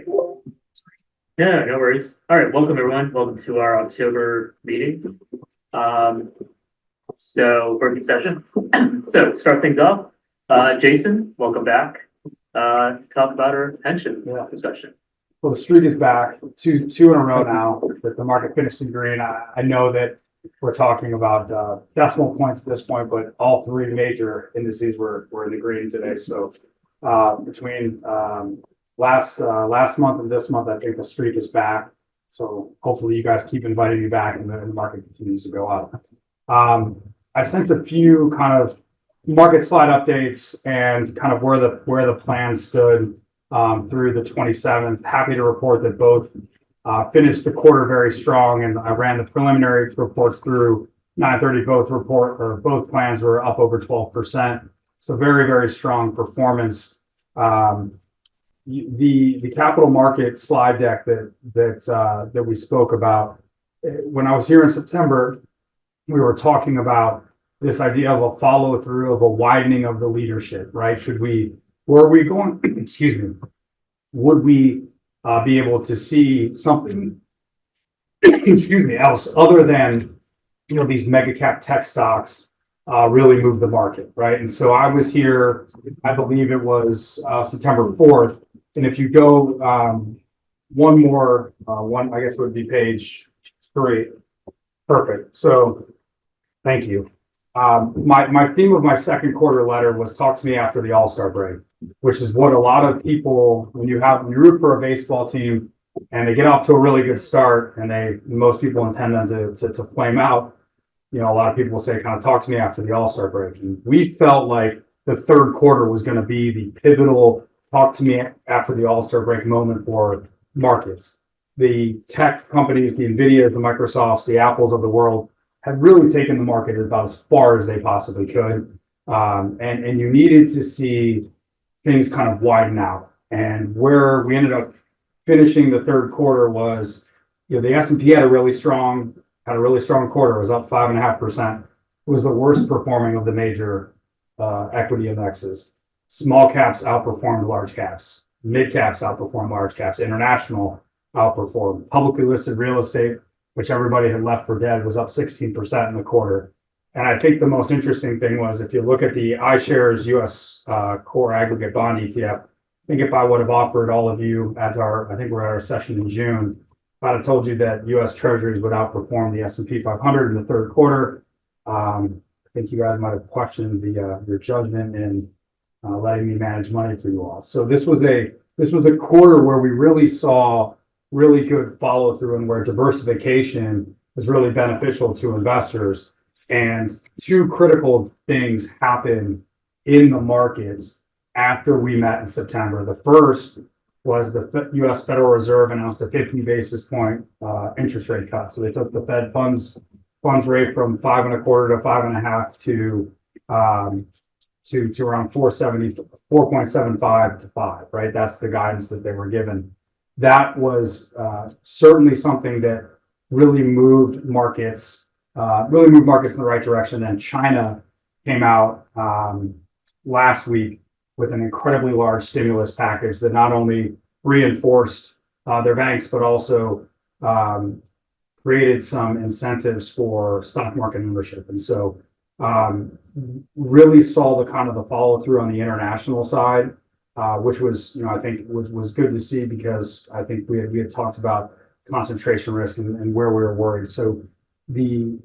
Yeah, no worries. All right, welcome everyone. Welcome to our October meeting. Um, working session. So to start things off, Jason, welcome back. To talk about our pension discussion. Well, the streak is back, two in a row now, with the market finished in green. I know that we're talking about decimal points at this point, but all three major indices were in the green today. So between last month and this month, I think the streak is back. So hopefully you guys keep inviting me back and the market continues to go up. I sent a few kind of market slide updates and kind of where the plan stood through the 27th. Happy to report that both finished the quarter very strong, and I ran the preliminary reports through 9:30. Both plans were up over 12%. So very, very strong performance. The capital market slide deck that we spoke about when I was here in September, we were talking about this idea of a follow through of a widening of the leadership, right? Were we going, excuse me, would we be able to see something, excuse me, else other than, these mega cap tech stocks really move the market, right? And so I was here, I believe it was September 4th. And if you go one, I guess it would be page 3. Perfect. So thank you. My theme of my second quarter letter was talk to me after the All-Star break, which is what a lot of people, when you root for a baseball team and they get off to a really good start and most people intend them to flame out, a lot of people will say, kind of talk to me after the All-Star break. And we felt like the third quarter was going to be the pivotal talk to me after the All-Star break moment for markets. The tech companies, the NVIDIA, the Microsofts, the Apples of the world had really taken the market about as far as they possibly could. And you needed to see things kind of widen out. And where we ended up finishing the third quarter was, the S&P had a really strong quarter. It was up 5.5%. It was the worst performing of the major equity indexes. Small caps outperformed large caps. Mid caps outperformed large caps. International outperformed. Publicly listed real estate, which everybody had left for dead, was up 16% in the quarter. And I think the most interesting thing was, if you look at the iShares US Core Aggregate Bond ETF, I think if I would have offered all of you I think we're at our session in June, if I'd have told you that US Treasuries would outperform the S&P 500 in the third quarter, I think you guys might have questioned your judgment in letting me manage money for you all. So this was a quarter where we really saw really good follow through and where diversification is really beneficial to investors. And two critical things happened in the markets after we met in September. The first was the U.S. Federal Reserve announced a 50 basis point interest rate cut. So they took the Fed funds rate from 5.25 to 5.5 to around 4.75 to 5, right? That's the guidance that they were given. That was certainly something that really moved markets in the right direction. Then China came out last week with an incredibly large stimulus package that not only reinforced their banks, but also created some incentives for stock market ownership. And so really saw the kind of the follow through on the international side. Which was, I think was good to see, because I think we had talked about concentration risk and where we were worried. So the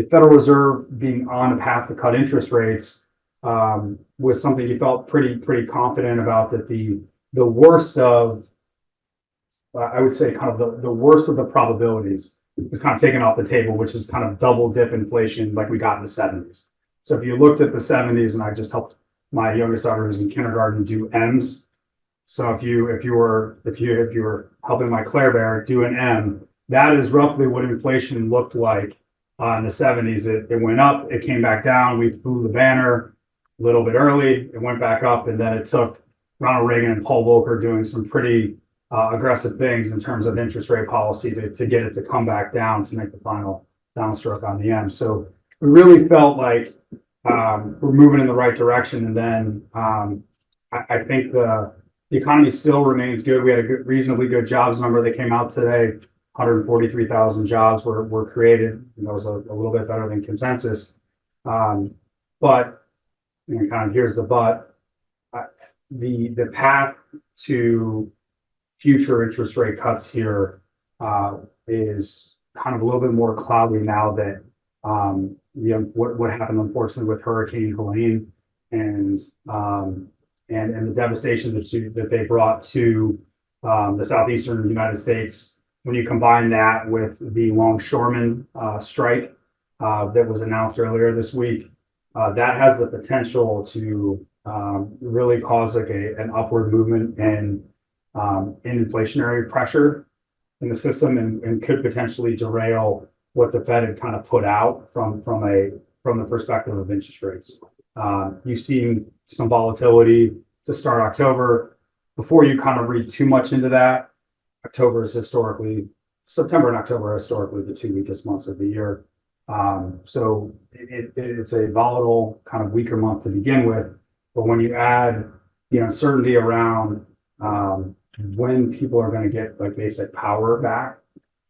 Federal Reserve being on a path to cut interest rates was something you felt pretty confident about, that the worst of, I would say, kind of the worst of the probabilities was kind of taken off the table, which is kind of double dip inflation like we got in the 70s. So if you looked at the 70s, and I just helped my youngest daughter who's in kindergarten do M's. So if you were helping my Claire Bear do an M, that is roughly what inflation looked like in the 70s. It went up, it came back down. We flew the banner a little bit early. It went back up, and then it took Ronald Reagan and Paul Volcker doing some pretty aggressive things in terms of interest rate policy to get it to come back down to make the final downstroke on the M. So we really felt like we're moving in the right direction. And then I think the The economy still remains good. We had a good, reasonably good jobs number that came out today. 143,000 jobs were created. And that was a little bit better than consensus. But, and kind of here's the but, the path to future interest rate cuts here is kind of a little bit more cloudy now that what happened unfortunately with Hurricane Helene and the devastation that they brought to the southeastern United States. When you combine that with the longshoreman strike that was announced earlier this week, that has the potential to really cause like an upward movement in inflationary pressure in the system and could potentially derail what the Fed had kind of put out from the perspective of interest rates. You've seen some volatility to start October. Before you kind of read too much into that, September and October are historically the two weakest months of the year. So it's a volatile kind of weaker month to begin with. But when you add the uncertainty around when people are going to get like basic power back,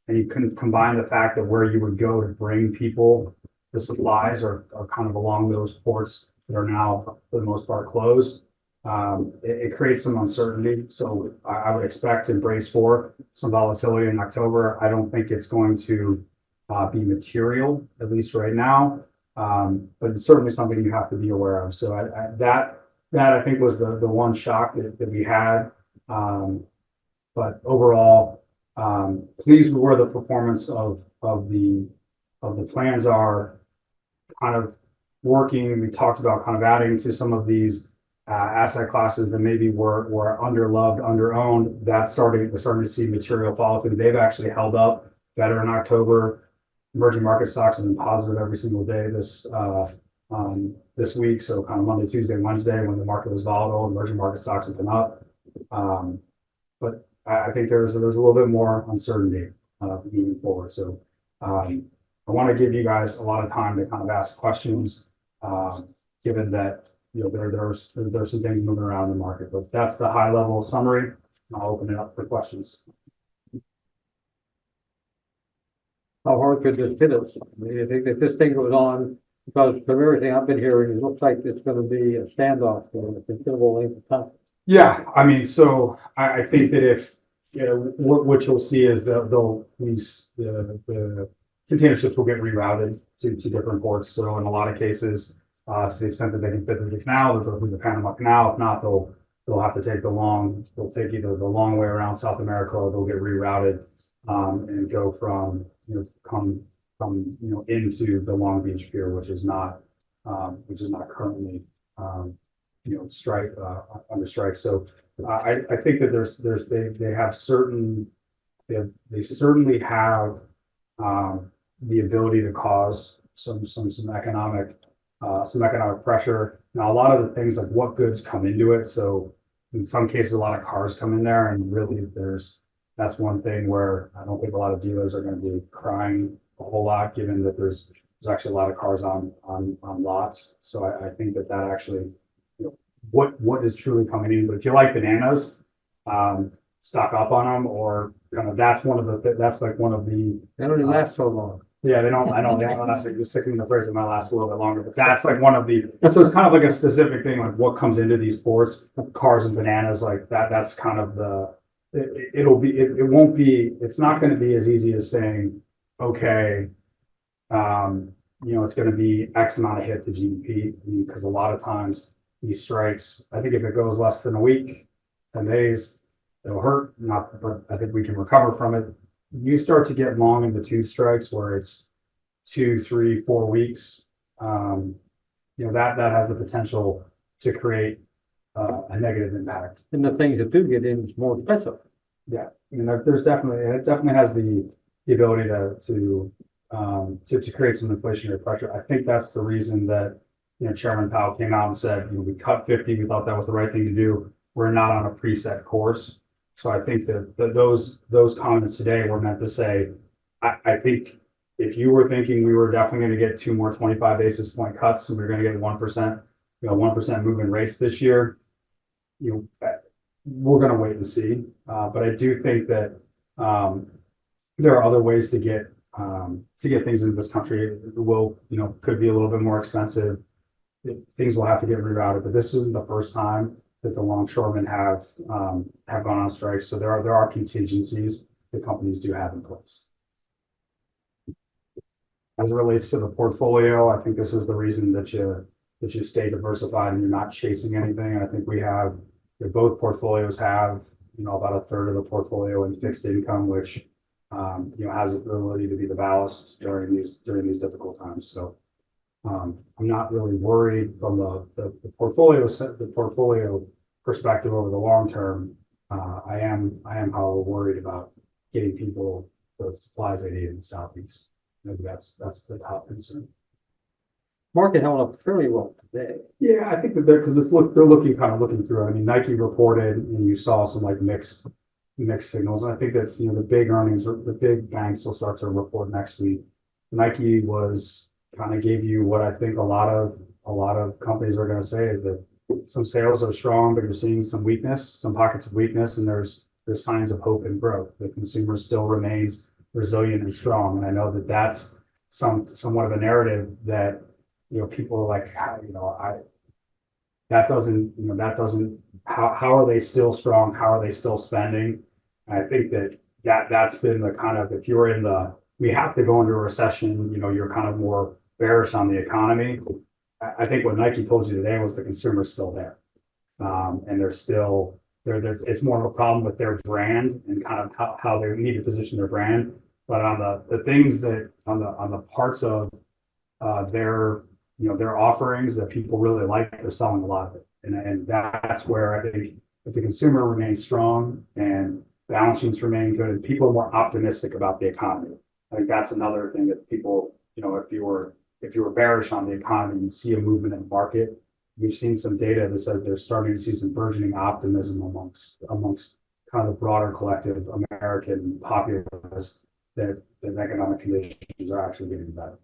and you can combine the fact that where you would go to bring people the supplies are kind of along those ports that are now for the most part closed, it creates some uncertainty. So I would expect and brace for some volatility in October. I don't think it's going to be material, at least right now, but it's certainly something you have to be aware of. So that I think was the one shock that we had. But overall, pleased with where the performance of the plans are kind of working. We talked about kind of adding to some of these asset classes that maybe were underloved, underowned. We're starting to see material follow through. They've actually held up better in October. Emerging market stocks have been positive every single day this week. So kind of Monday, Tuesday, Wednesday, when the market was volatile, emerging market stocks have been up. But I think there's a little bit more uncertainty moving forward. So I want to give you guys a lot of time to kind of ask questions, given that there's some things moving around in the market. But that's the high level summary. I'll open it up for questions. How hard could this hit us? I mean, you think if this thing goes on, because from everything I've been hearing, it looks like it's going to be a standoff for a considerable length of time. Yeah, I mean, so I think that if what you'll see is that the container ships will get rerouted to different ports. So in a lot of cases, to the extent that they can fit through the canal, they'll go through the Panama Canal. If not, they'll have to take they'll take either the long way around South America, or they'll get rerouted and go from come into the Long Beach Pier, which is not currently under strike. So I think that they certainly have the ability to cause some economic pressure. Now, a lot of the things like what goods come into it. So in some cases, a lot of cars come in there, and really that's one thing where I don't think a lot of dealers are going to be crying a whole lot, given that there's actually a lot of cars on lots. So I think that actually, what is truly coming in. But if you like bananas, stock up on them, or kind of that's one of the. They don't even last so long. Yeah, they don't. I know they don't last. You're sticking the phrase that might last a little bit longer, but that's like one of the. So it's kind of like a specific thing, like what comes into these ports, cars and bananas, like that. That's kind of the. It won't be. It's not going to be as easy as saying, okay, it's going to be X amount of hit to GDP, because a lot of times these strikes, I think if it goes less than a week, 10 days, it'll hurt. But I think we can recover from it. You start to get long in the tooth strikes where it's 2, 3, 4 weeks. That has the potential to create a negative impact. And the things that do get in is more expensive. Yeah, it definitely has the ability to create some inflationary pressure. I think that's the reason that Chairman Powell came out and said, we cut 50. We thought that was the right thing to do. We're not on a preset course. So I think that those comments today were meant to say, I think if you were thinking we were definitely going to get 2 more 25 basis point cuts, and we are going to get 1%, 1% move in rates this year, we're gonna wait and see. But I do think that, there are other ways to get things into this country. It will, could be a little bit more expensive. Things will have to get rerouted, but this isn't the first time that the longshoremen have gone on strike. So there are contingencies that companies do have in place. As it relates to the portfolio, I think this is the reason that you stay diversified and you're not chasing anything. And I think both portfolios have, about a third of the portfolio in fixed income, which, has the ability to be the ballast during these difficult times. So, I'm not really worried from the portfolio perspective over the long term. I am, however, worried about getting people the supplies they need in the Southeast. Maybe that's the top concern. Market held up fairly well today. Yeah, I think that because they're looking through. I mean, Nike reported, and you saw some like mixed signals. And I think that the big earnings, the big banks will start to report next week. Nike gave you what I think a lot of companies are going to say is that some sales are strong, but you're seeing some weakness, some pockets of weakness, and there's signs of hope and growth. The consumer still remains resilient and strong, and I know that that's somewhat of a narrative that people are like, that doesn't, how are they still strong? How are they still spending? And I think that's been the kind of, if you're we have to go into a recession, you're kind of more bearish on the economy. I think what Nike told you today was the consumer's still there. And they're still it's more of a problem with their brand and kind of how they need to position their brand. But on the things that on the parts of their offerings that people really like, they're selling a lot of it. And that's where I think if the consumer remains strong and balance sheets remain good, and people are more optimistic about the economy. I think that's another thing that people, if you were bearish on the economy, you see a movement in the market. We've seen some data that says they're starting to see some burgeoning optimism amongst kind of the broader collective American populace that economic conditions are actually getting better.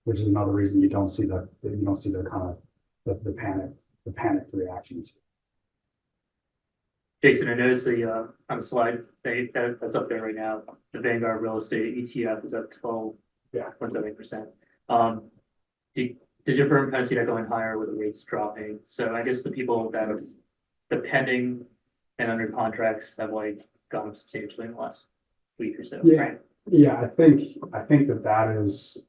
Which is another reason you don't see the kind of the panicked reactions. Jason, I noticed on the slide that's up there right now, the Vanguard Real Estate ETF is up 12.78%. Did your firm kind of see that going higher with the rates dropping? So I guess the people that are depending and under contracts have gone up substantially in the last week or so, right? Yeah, I think that is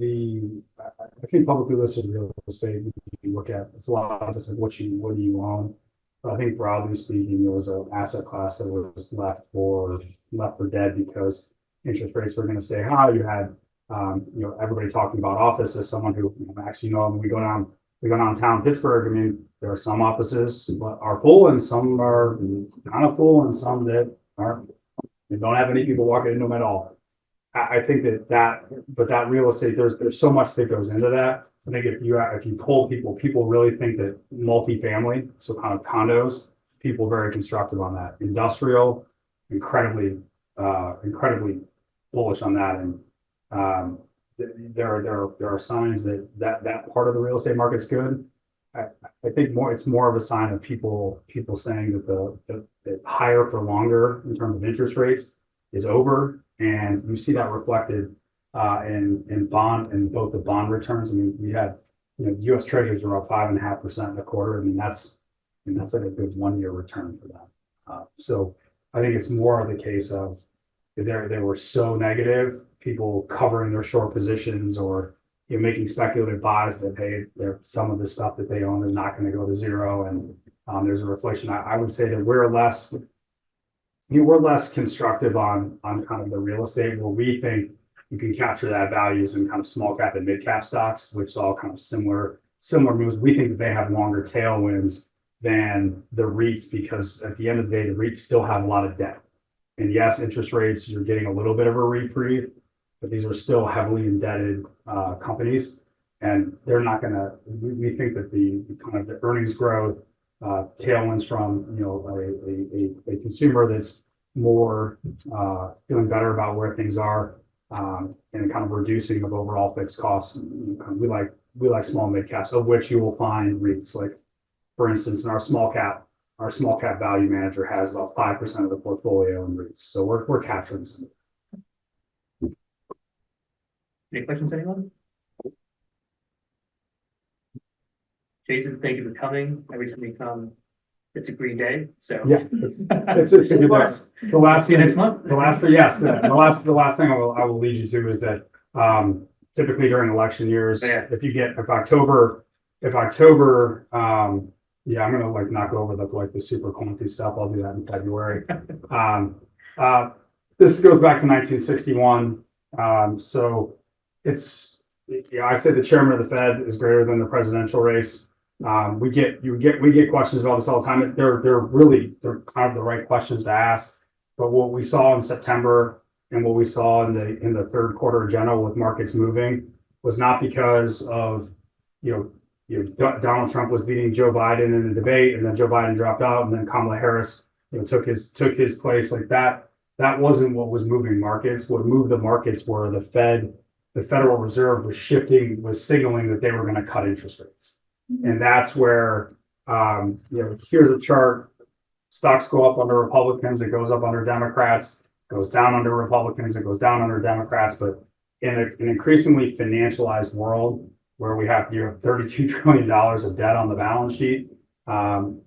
I think publicly listed real estate, you look at, it's a lot of just like what do you own. But I think broadly speaking, it was an asset class that was left for dead because interest rates were going to stay high. You had everybody talking about office as someone who actually when we go downtown Pittsburgh. I mean, there are some offices that are full and some are kind of full and some that aren't. They don't have any people walking into them at all. I think but that real estate, there's so much that goes into that. I think if you poll people really think that multifamily, so kind of condos, people are very constructive on that. Industrial, incredibly bullish on that. And there are signs that part of the real estate market's good. I think it's more of a sign of people saying that the higher for longer in terms of interest rates is over, and you see that reflected in both the bond returns. I mean, we had U.S. Treasuries were up 5.5% in the quarter. I mean, that's like a good 1-year return for them. So I think it's more of the case of they were so negative, people covering their short positions or making speculative buys that some of the stuff that they own is not going to go to zero, and there's a reflection. I would say that we're less constructive on kind of the real estate, where we think you can capture that values in kind of small cap and mid cap stocks, which all kind of similar moves. We think that they have longer tailwinds than the REITs, because at the end of the day, the REITs still have a lot of debt. And yes, interest rates, you're getting a little bit of a reprieve, but these are still heavily indebted companies, and they're not going to. We think that the kind of the earnings growth, tailwinds from a consumer that's more feeling better about where things are, and kind of reducing of overall fixed costs. We like small mid caps, of which you will find REITs. Like, for instance, in our small cap our small cap value manager has about 5% of the portfolio in REITs. So we're capturing some. Any questions, anyone? Jason, thank you for coming. Every time you come, it's a green day, so. Yeah, it's a good day. The last See you thing, next month. the last thing, yes, the last thing I will lead you to is that, typically during election years, Yeah. if October, yeah, I'm gonna like knock over the super clunky stuff. I'll do that in February. This goes back to 1961. So it's, I say the chairman of the Fed is greater than the presidential race. We get questions about this all the time. They're kind of the right questions to ask. But what we saw in September and what we saw in the third quarter in general with markets moving was not because of, Donald Trump was beating Joe Biden in the debate, and then Joe Biden dropped out, and then Kamala Harris, took his place like that. That wasn't what was moving markets. What moved the markets were the Federal Reserve was signaling that they were going to cut interest rates. And that's where, here's a chart. Stocks go up under Republicans, it goes up under Democrats, goes down under Republicans, it goes down under Democrats. But in an increasingly financialized world where we have $32 trillion of debt on the balance sheet, and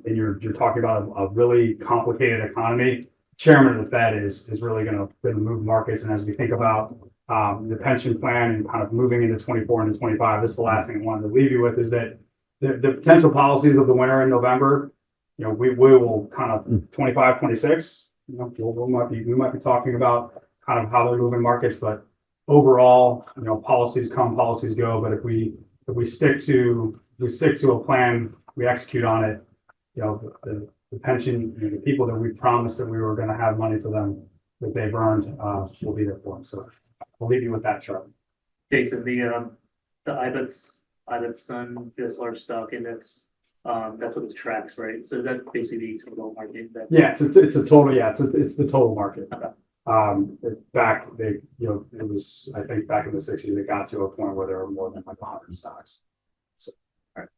you're talking about a really complicated economy, chairman of the Fed is really going to move markets. And as we think about the pension plan and kind of moving into 24 and 25, this is the last thing I wanted to leave you with, is that the potential policies of the winter in November, we will kind of 25, 26, we might be talking about kind of how they're moving markets, but overall, policies come, policies go. But if we stick to a plan, we execute on it, the pension, the people that we promised that we were going to have money for them that they've earned, will be there for them. So I'll leave you with that chart. Jason, the IBEX Sun just large stock index, that's what it tracks, right? So is that basically the total market? Yeah, it's a total. Yeah, it's the total market. Okay. It was, I think back in the 60s, it got to a point where there were more than like 100 stocks. So, all right.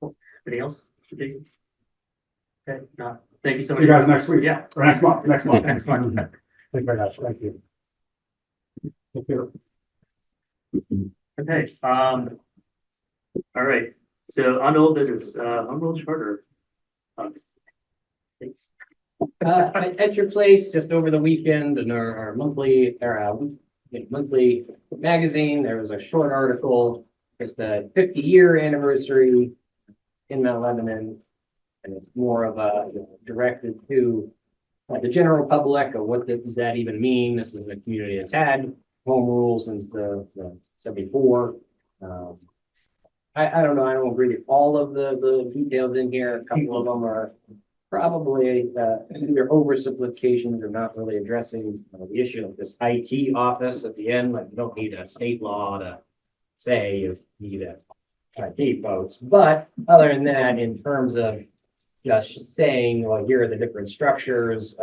Cool. Anything else, Jason? Okay, thank you so much. See you guys next week. Yeah. Or next month. Next month. Thank you, guys. Thank you. Take care. Okay, all right, so on to old business, home rule charter. Thanks. At your place just over the weekend in our monthly magazine, there was a short article. It's the 50-year anniversary in Mount Lebanon, and it's more of a directed to the general public of what does that even mean. This is a community that's had home rule since the 74. I don't know. I don't agree with all of the details in here. A couple of them are probably either oversimplifications or not really addressing the issue of this IT office at the end. Like, you don't need a state law to say you need a IT folks. But other than that, in terms of just saying, well, here are the different structures,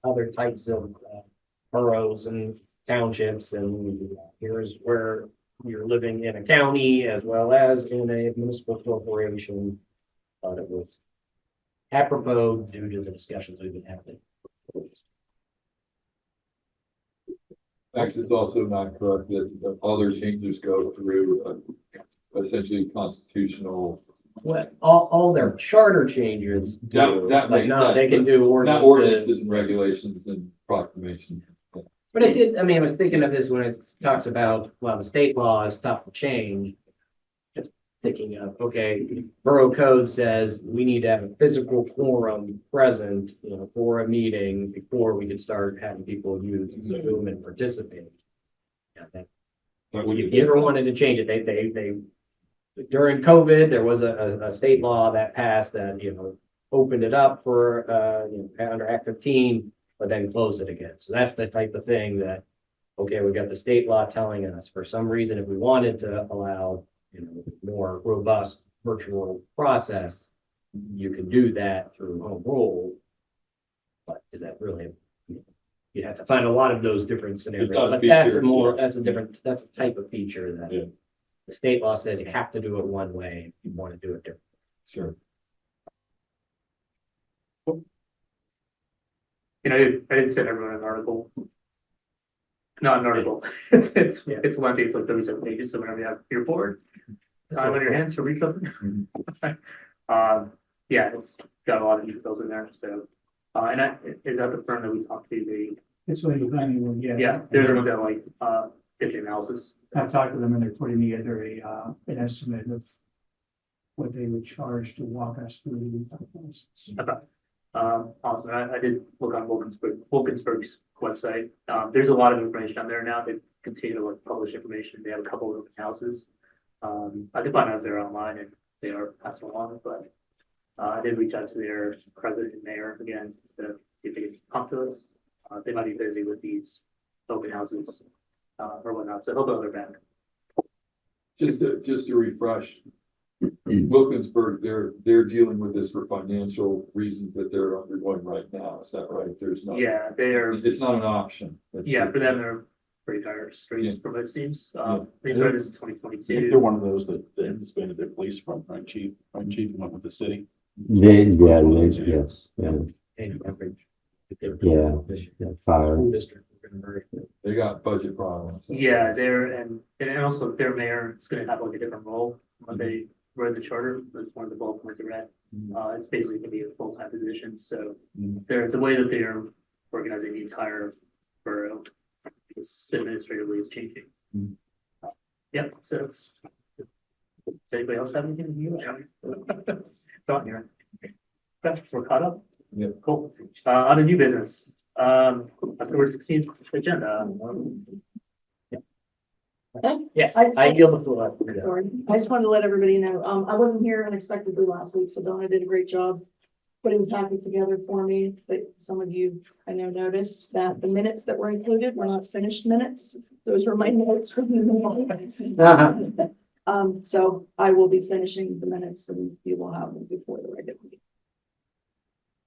other types of boroughs and townships, and here's where you're living in a county as well as in a municipal corporation. It was apropos due to the discussions we've been having. Actually, it's also not correct that other changes go through essentially constitutional. What all their charter changes do, That but makes no, sense, they can but do not ordinances. ordinances and regulations and proclamations. But it did, I mean, I was thinking of this when it talks about, well, the state law is tough to change. Just thinking of, okay, Borough Code says we need to have a physical quorum present, for a meeting before we could start having people use Zoom and participate. If you ever wanted to change it, they during COVID, there was a state law that passed that, opened it up for, under Act 15. But then close it again. So that's the type of thing that, okay, we've got the state law telling us for some reason, if we wanted to allow, more robust virtual process, you can do that through home rule. But is that really, you'd have to find a lot of those different scenarios. But that's a type of feature that the state law says you have to do it one way if you want to do it different. Sure. You know, I didn't send everyone an article. Not an article. It's lengthy. It's like 37 pages. So whenever you have your board, time on your hands to read something. Yeah, it's got a lot of details in there. So, and is that the firm that we talked to? It's like the planning one, yeah. Yeah, they're the ones that like did the analysis. I've talked to them and they're putting together an estimate of what they would charge to walk us through the process. Okay. Awesome. I did look on Wilkinsburg's website. There's a lot of information on there now. They continue to like publish information. They have a couple of open houses. I can find out if they're online and they are passed along, but I did reach out to their president and mayor again to see if they can come to us. They might be busy with these open houses or whatnot. So hopefully they're back. Just to refresh, Wilkinsburg, they're dealing with this for financial reasons that they're undergoing right now. Is that right? There's no. Yeah, they are. It's not an option. Yeah, for them, they're pretty dire straits from what it seems. They started this in 2022. They're one of those that they disbanded their police from, right, chief? Right, chief, and went with the city. Yes, yeah, Any coverage. yeah, fire. District. We're gonna merge it. They got budget problems. Yeah, and also their mayor is gonna have like a different role when they read the charter. That's one of the bullet points I read. It's basically gonna be a full-time position, so the way that they are organizing the entire borough, it's administratively is changing. Yep, so it's. Does anybody else have anything to use? It's on here. Okay, we're caught up. Yeah. Cool. On a new business, October 16th agenda. Yes, I- I yield the floor. Sorry, I just wanted to let everybody know, I wasn't here unexpectedly last week, so Donna did a great job putting the packet together for me, but some of you, I know, noticed that the minutes that were included were not finished minutes. Those were my notes from the meeting. So I will be finishing the minutes and you will have them before the regular meeting.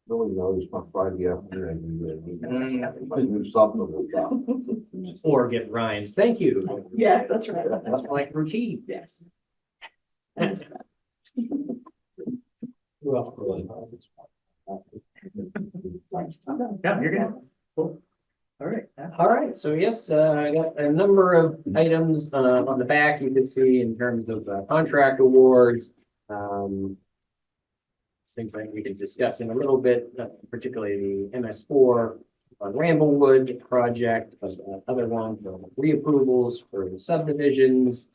No one knows my Friday afternoon. I do something with that. Or get Ryan's, thank you. Yes, that's right. That's like routine. Yes. Thanks. Yeah, you're good. Cool. All right. All right, so yes, I got a number of items on the back you can see in terms of contract awards. Things that we can discuss in a little bit, particularly the MS4 on Ramblewood project, other one for reapprovals for the subdivisions.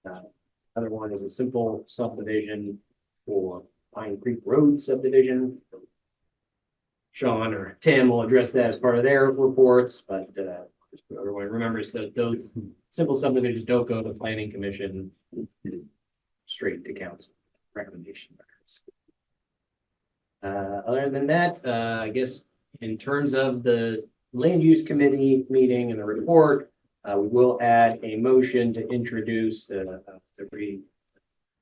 Other one is a simple subdivision for Pine Creek Road subdivision. Sean or Tim will address that as part of their reports, but just so everyone remembers that those simple subdivisions don't go to planning commission, straight to council recommendation records. Other than that, I guess in terms of the land use committee meeting and the report, we will add a motion to introduce the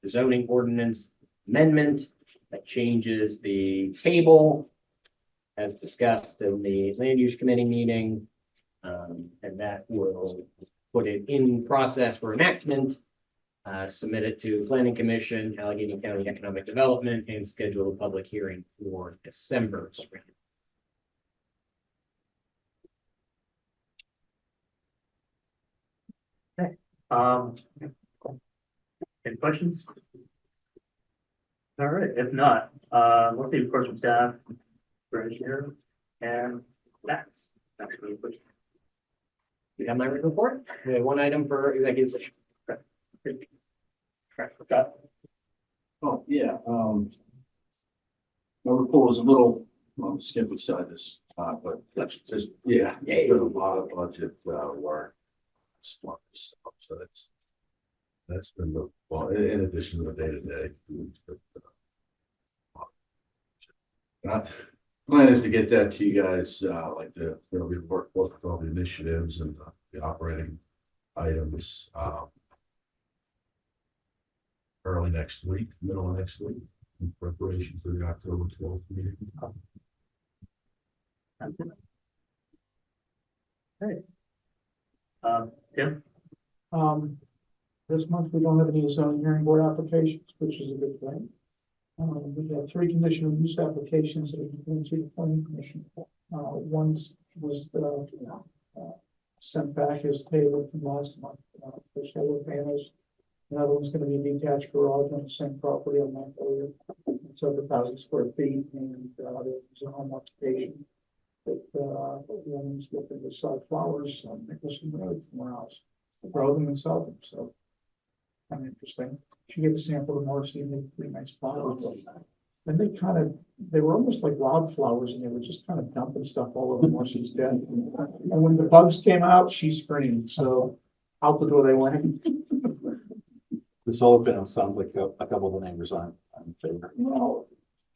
zoning ordinance amendment that changes the table as discussed in the land use committee meeting. And that will put it in process for enactment, submit it to planning commission, Allegheny County Economic Development, and schedule a public hearing for December. Any questions? All right, if not, let's see, reports from staff, for engineer, and that's actually a question. You have my written report. We have one item for executive session. Scott? Oh, yeah, my report was a little on the skimpy side this, but that's just, yeah, there's been a lot of budget, work. So that's been the, well, in addition to the day-to-day. Plan is to get that to you guys, like we work with all the initiatives and the operating items, early next week, middle of next week, in preparation for the October 12th meeting. Tim? This month, we don't have any zoning hearing board applications, which is a good thing. We have three conditional use applications that have been through the planning commission. One was, sent back as table from last month, for solar panels. Another one's gonna be a detached garage on the same property on that area. It's over 1,000 square feet and, there's a home occupation. But, woman's looking to sell flowers on Nicholson Road from her house, grow them and sell them, so. Kind of interesting. She gave a sample to Marcy and they pretty nice flowers. And they were almost like wildflowers and they were just kind of dumping stuff all over Marcy's desk. And when the bugs came out, she screamed, so out the door they went. The solar panel sounds like a couple of the neighbors on in favor. Well,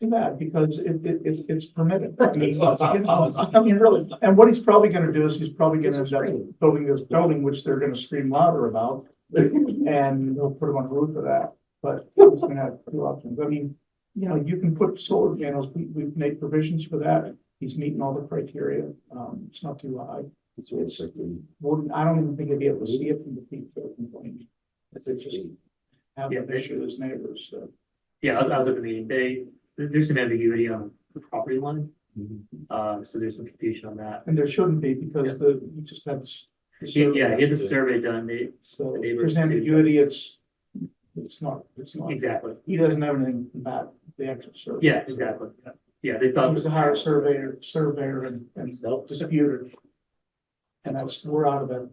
too bad, because it's permitted. I mean, really, and what he's probably gonna do is he's probably gonna end up building this building, which they're gonna scream louder about. And they'll put him on the roof of that, but he's gonna have two options. I mean, you know, you can put solar panels, we've made provisions for that. He's meeting all the criteria. It's not too high. It's basically, I don't even think he'd be able to see it from the peak. It's just have an issue with his neighbors, so. Yeah, I was at the meeting. There's some ambiguity on the property line. So there's some confusion on that. And there shouldn't be, because you just have. Yeah, he had the survey done. So the if neighbors there's ambiguity, it's not. Exactly. He doesn't have anything about the actual survey. Yeah, exactly. Yeah, they He thought. was a higher surveyor and disputed. And we're out of it.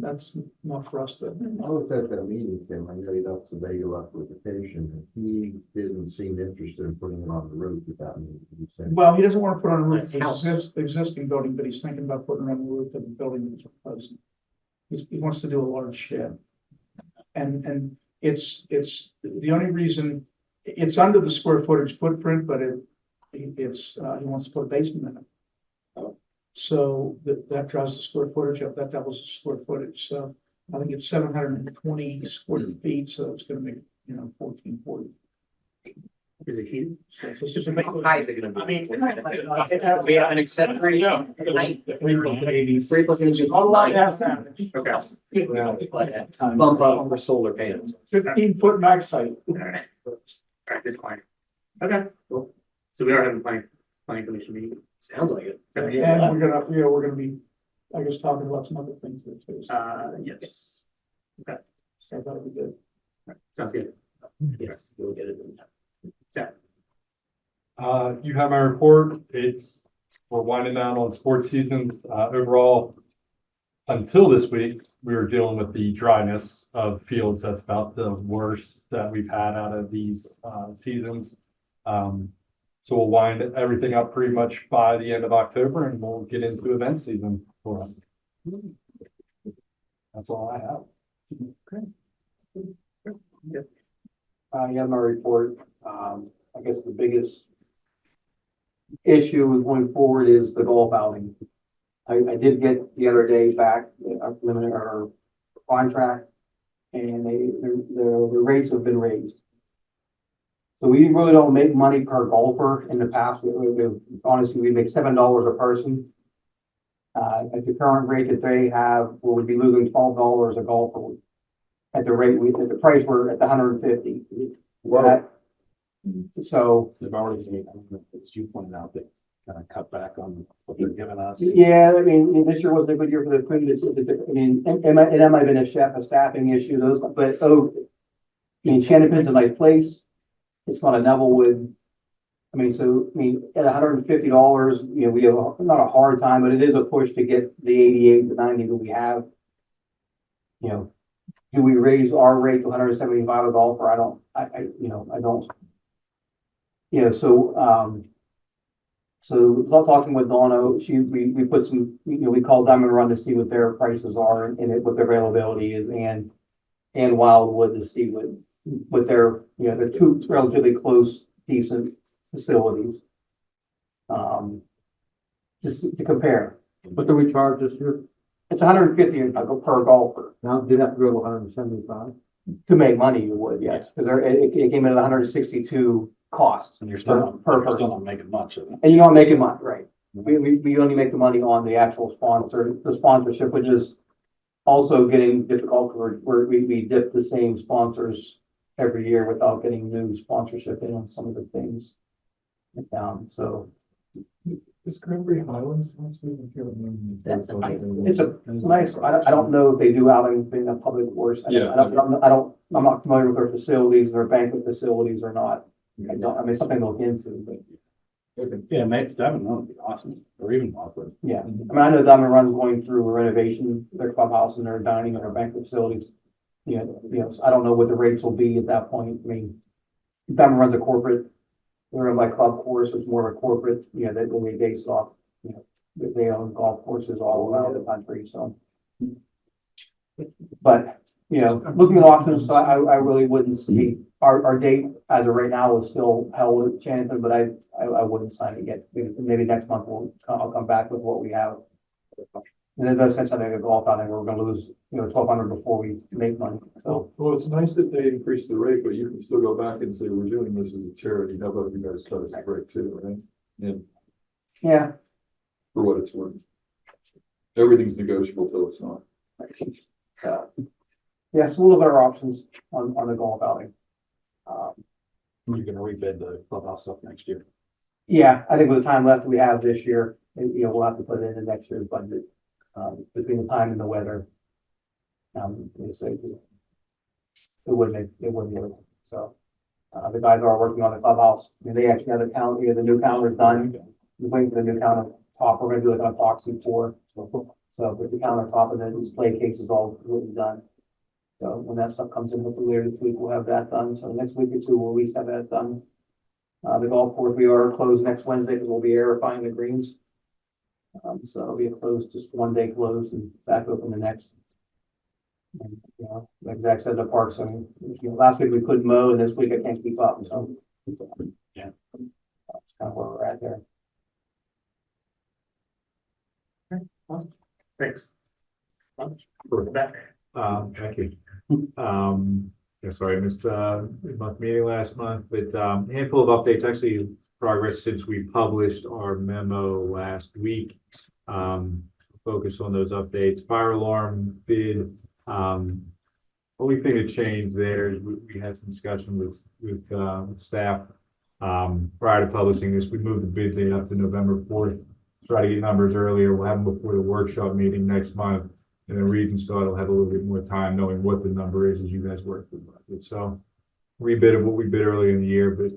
That's not for us to. I was at that meeting, Tim, I know you don't survey your application, he didn't seem interested in putting it on the roof without me. He said, Well, he doesn't want to put on a roof Nice of house. the existing building, but he's thinking about putting it on the roof of the building that's proposing. He wants to do a large shed. And it's the only reason, it's under the square footage footprint, but he wants to put a basement in it. So that drives the square footage up, that doubles the square footage, so I think it's 720 square feet, so it's gonna make, 1440. Is it heated? How high is it gonna be? I mean, We have an accessory. Height. 3 plus inches. All right, that's that. Okay. Bump up for solar panels. 15-foot max height. All right, this client. Okay, cool. So we are having planning commission meeting. Sounds like it. Okay. And we're gonna be, I guess, talking about some other things there too. Yes. Okay, So that'll be good. sounds good. Yes, we'll get it in time. So, You have my report. We're winding down on sports seasons. Overall, until this week, we were dealing with the dryness of fields. That's about the worst that we've had out of these seasons. So we'll wind everything up pretty much by the end of October and we'll get into event season for us. That's all I have. You have my report. I guess the biggest issue with going forward is the golf outing. I did get the other day back our contract, and the rates have been raised. So we really don't make money per golfer. In the past, honestly, we make $7 a person. At the current rate that they have, we would be losing $12 a golfer. At the rate at the price we're at the 150. So they've already made, as you pointed out, they kind of cut back on what they're giving us. yeah, I mean, this year wasn't a good year for the previous. I mean, that might have been a staffing issue. Shannon's a nice place. It's not a Nevillewood. At $150, we have not a hard time, but it is a push to get the 88 to 90 that we have. Do we raise our rate to 175 a golfer? I don't. So talking with Donna, we put some, we called Diamond Run to see what their prices are and what their availability is, and Wildwood to see what their, they're two relatively close, decent facilities. Just to compare. What do we charge this year? It's 150 per golfer. Now, did that go to 175? To make money, you would, yes, because it came in at 162 costs. And you're still per not making much of it. And you're not making money, right? We only make the money on the actual the sponsorship, which is also getting difficult where we dip the same sponsors every year without getting new sponsorship in on some of the things. So Is Cranberry Highlands last week? That's a nice- it's nice, I don't know if they do outing in a public course. Yeah. I'm not familiar with their facilities, their banquet facilities or not. I mean, it's something to look into, but Yeah, maybe Devon would be awesome, or even Lockwood. yeah. I mean, I know Diamond Run's going through a renovation, their clubhouse and their dining and their banquet facilities. So I don't know what the rates will be at that point. I mean, Diamond Run's a corporate, they're in by club course, it's more of a corporate, they will be based off, they own golf courses all around the country, so. But, looking at options, I really wouldn't see, our date as of right now is still held with Chanton, but I wouldn't sign it yet. Maybe next month I'll come back with what we have. And there's no sense having a golf outing, we're gonna lose, 1,200 before we make money, so. Well, it's nice that they increased the rate, but you can still go back and say, we're doing this as a charity, how about you guys cut us the rate too, right? And Yeah, for what it's worth. Everything's negotiable till it's not. yeah, so we'll look at our options on the golf outing. You're gonna rebid the clubhouse stuff next year. Yeah, I think with the time left we have this year, we'll have to put it into next year's budget, between the time and the weather. So it wouldn't work, so. The guys are working on the clubhouse, I mean, they actually have the new counter's done. We're waiting for the new counter top, we're gonna do like an epoxy pour, so with the countertop and the display case is all really done. So when that stuff comes in, hopefully later this week, we'll have that done, so next week or two, we'll at least have that done. The golf course, we are closed next Wednesday because we'll be aerifying the greens. So it'll be a closed, just one day closed and back open the next. And, like Zach said, the parks, I mean, last week we couldn't mow and this week I can't keep up, so. Yeah. That's kind of where we're at there. Thanks. Welcome back. Thank you. Sorry, I missed the month meeting last month, but handful of updates, actually progress since we published our memo last week. Focus on those updates. Fire alarm bid. Only thing that changed there is we had some discussion with staff prior to publishing this. We moved the bid date up to November 4th. Try to get numbers earlier. We'll have them before the workshop meeting next month. And the region start will have a little bit more time knowing what the number is as you guys work through the budget. So rebid of what we bid earlier in the year, but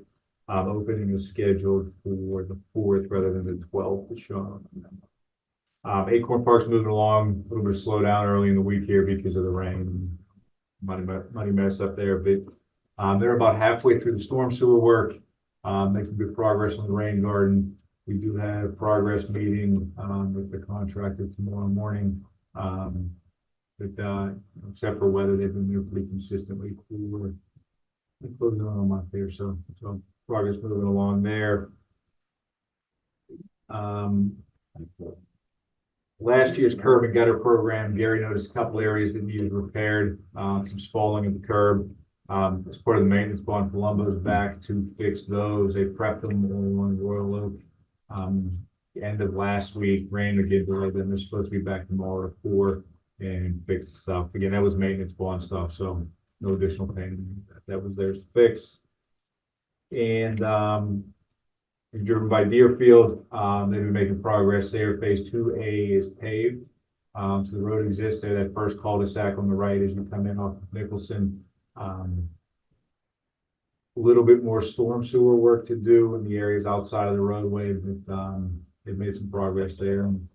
opening is scheduled for the 4th rather than the 12th, as shown on the memo. Acorn Park's moving along, a little bit of slowdown early in the week here because of the rain. Muddy mess up there, but they're about halfway through the storm sewer work, making good progress on the rain garden. We do have progress meeting with the contractor tomorrow morning. But except for weather, they've been there pretty consistently for closing on a month there, so progress moving along there. Last year's curb and gutter program, Gary noticed a couple areas that needed repaired, some spalling of the curb. As part of the maintenance bond, Columbo's back to fix those. They prepped them along Royal Oak. The end of last week, rain again delayed them. They're supposed to be back tomorrow at 4 and fix the stuff. Again, that was maintenance bond stuff, so no additional payment. That was theirs to fix. And driven by Deerfield, they've been making progress there. Phase 2A is paved. So the road exists there. That first cul-de-sac on the right as you come in off of Nicholson. A little bit more storm sewer work to do in the areas outside of the roadway, but they've made some progress there, and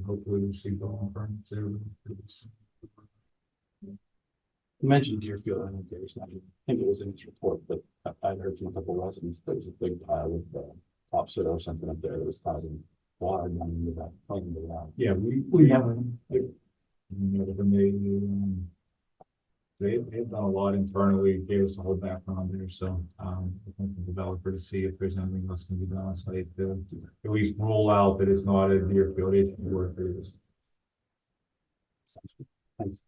hopefully we'll see going permits there. You mentioned Deerfield, I think it was in his report, but I heard from a couple of residents, there was a big pile of topsoil or something up there that was causing water running into that plane. Yeah, we haven't. They've done a lot internally, gave us a whole background there, so I think the developer to see if there's anything else can be done on site to at least rule out that it's not a Deerfield issue work it is. Thanks.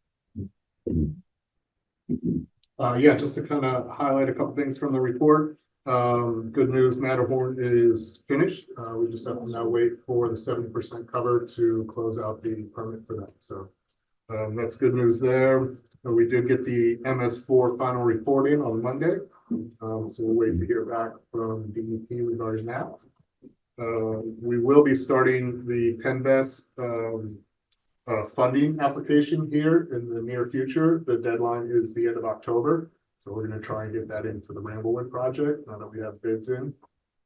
Yeah, just to kind of highlight a couple things from the report. Good news, Matterhorn is finished. We just have to now wait for the 70% cover to close out the permit for that. So that's good news there. We did get the MS4 final report in on Monday. So we'll wait to hear back from DEP regarding that. We will be starting the Penvest funding application here in the near future. The deadline is the end of October. So we're going to try and get that in for the Ramblewood project now that we have bids in.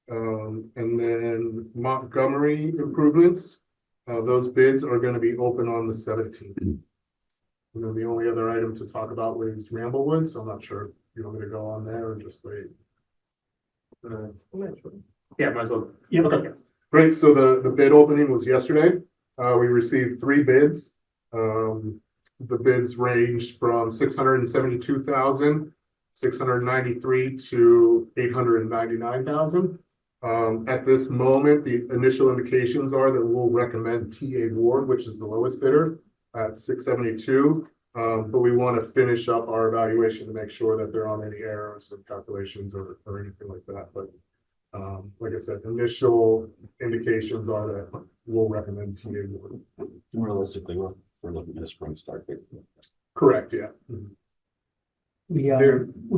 And then Montgomery improvements, those bids are going to be open on the 17th. And then the only other item to talk about was Ramblewood, so I'm not sure if you want me to go on there or just wait. Yeah, might as well. Yeah. Okay. Great, so the bid opening was yesterday. We received 3 bids. The bids ranged from 692,693 to 899,000. At this moment, the initial indications are that we'll recommend TA Ward, which is the lowest bidder, at 672. But we want to finish up our evaluation to make sure that there aren't any errors of calculations or anything like that. But like I said, initial indications are that we'll recommend TA Ward. Realistically, we're looking at a spring start date. Correct, yeah. We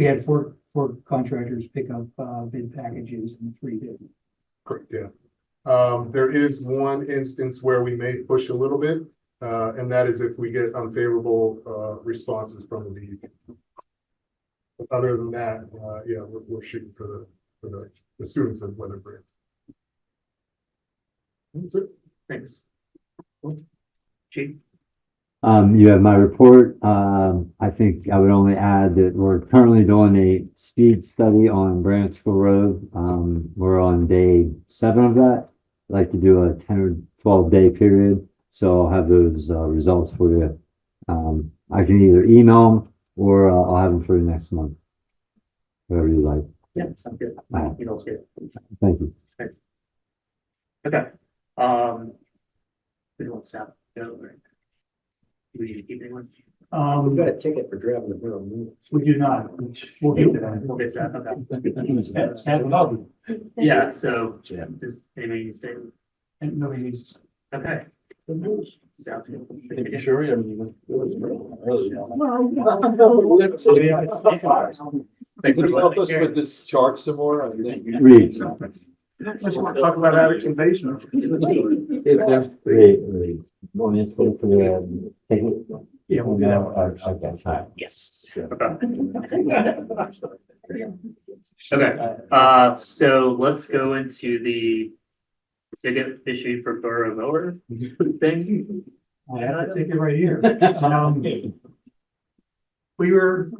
had four contractors pick up bid packages and 3 did. Correct, yeah. There is one instance where we may push a little bit, and that is if we get unfavorable responses from the DEP. But other than that, yeah, we're shooting for the students of weather grants. That's it. Thanks. Chief? You have my report. I think I would only add that we're currently doing a speed study on Branchville Road. We're on day 7 of that. I'd like to do a 10 or 12 day period. So I'll have those results for you. I can either email them or I'll have them for you next month. Whatever you like. Yeah, sounds good. Alright. You know, it's good. Thank you. Okay. We don't stop. Go, right? Do we need to keep anyone? We've got a ticket for driving the Borough. We do not. We'll get to that. We'll get to that. Okay. Stand above. Yeah, so does anybody need to stay? And nobody needs. Okay. Good news. Sounds good. Sure, I mean, it was early. Thanks Could for you help us listening. with this chart some more? I think. Read. Let's talk about Alex invasion. Read. Want me to say for the, take it? Yeah, we'll do that. Okay, sorry. Yes. Okay, so let's go into the ticket issued for Borough mower thing. I have to take it right here. We were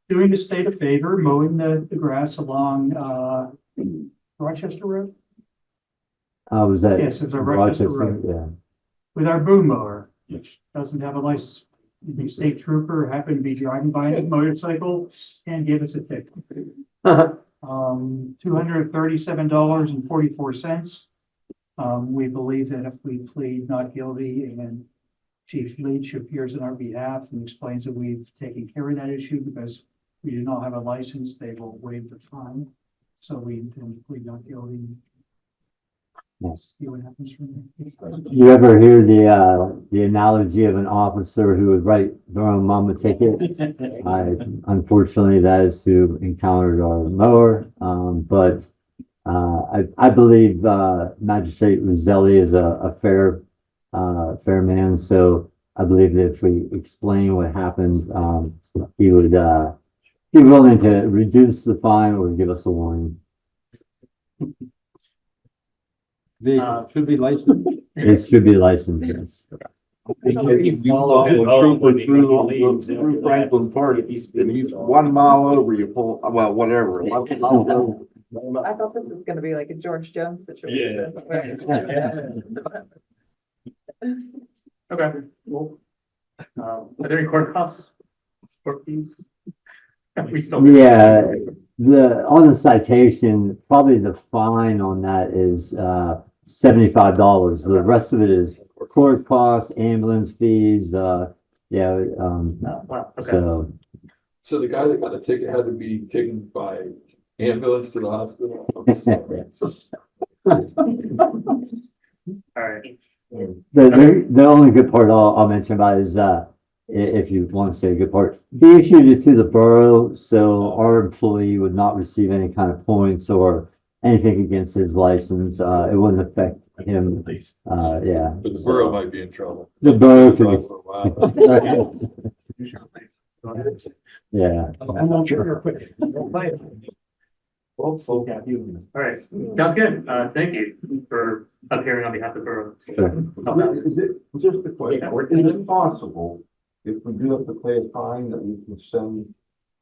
doing the state a favor, mowing the grass along, Rochester Road. Was that? Yes, it was a Rochester Road. Yeah. With our boom mower, which doesn't have a license. The state trooper happened to be driving by a motorcycle and gave us a ticket. $237.44. We believe that if we plead not guilty and Chief Leach appears on our behalf and explains that we've taken care of that issue because we do not have a license, they will waive the fine. So we intend to plead not guilty. Yes. See what happens from there. You ever hear the analogy of an officer who would write their own mom a ticket? Unfortunately, that is to encounter our mower. But I believe Magistrate Roselli is a fair man. So I believe that if we explain what happened, he would be willing to reduce the fine or give us a warning. Should be licensed. It should be licensed, yes. Through Franklin Park, and he's 1 mile over, you pull, well, whatever. 1 mile over. I thought this was gonna be like a George Jones situation. Okay, well, are there any court costs? Court fees? We still. Yeah, on the citation, probably the fine on that is $75. The rest of it is court costs, ambulance fees, Wow, okay. So the guy that got a ticket had to be taken by ambulance to the hospital. All right. The only good part I'll mention about is if you want to say a good part. He issued it to the borough, so our employee would not receive any kind of points or anything against his license. It wouldn't affect him. Yeah. But the borough might be in trouble. The borough For a could while. Yeah. I'm not sure. All right, sounds good. Thank you for appearing on behalf of the borough. Sure. Is it, just a question, is it possible, if we do have to pay a fine, that we can send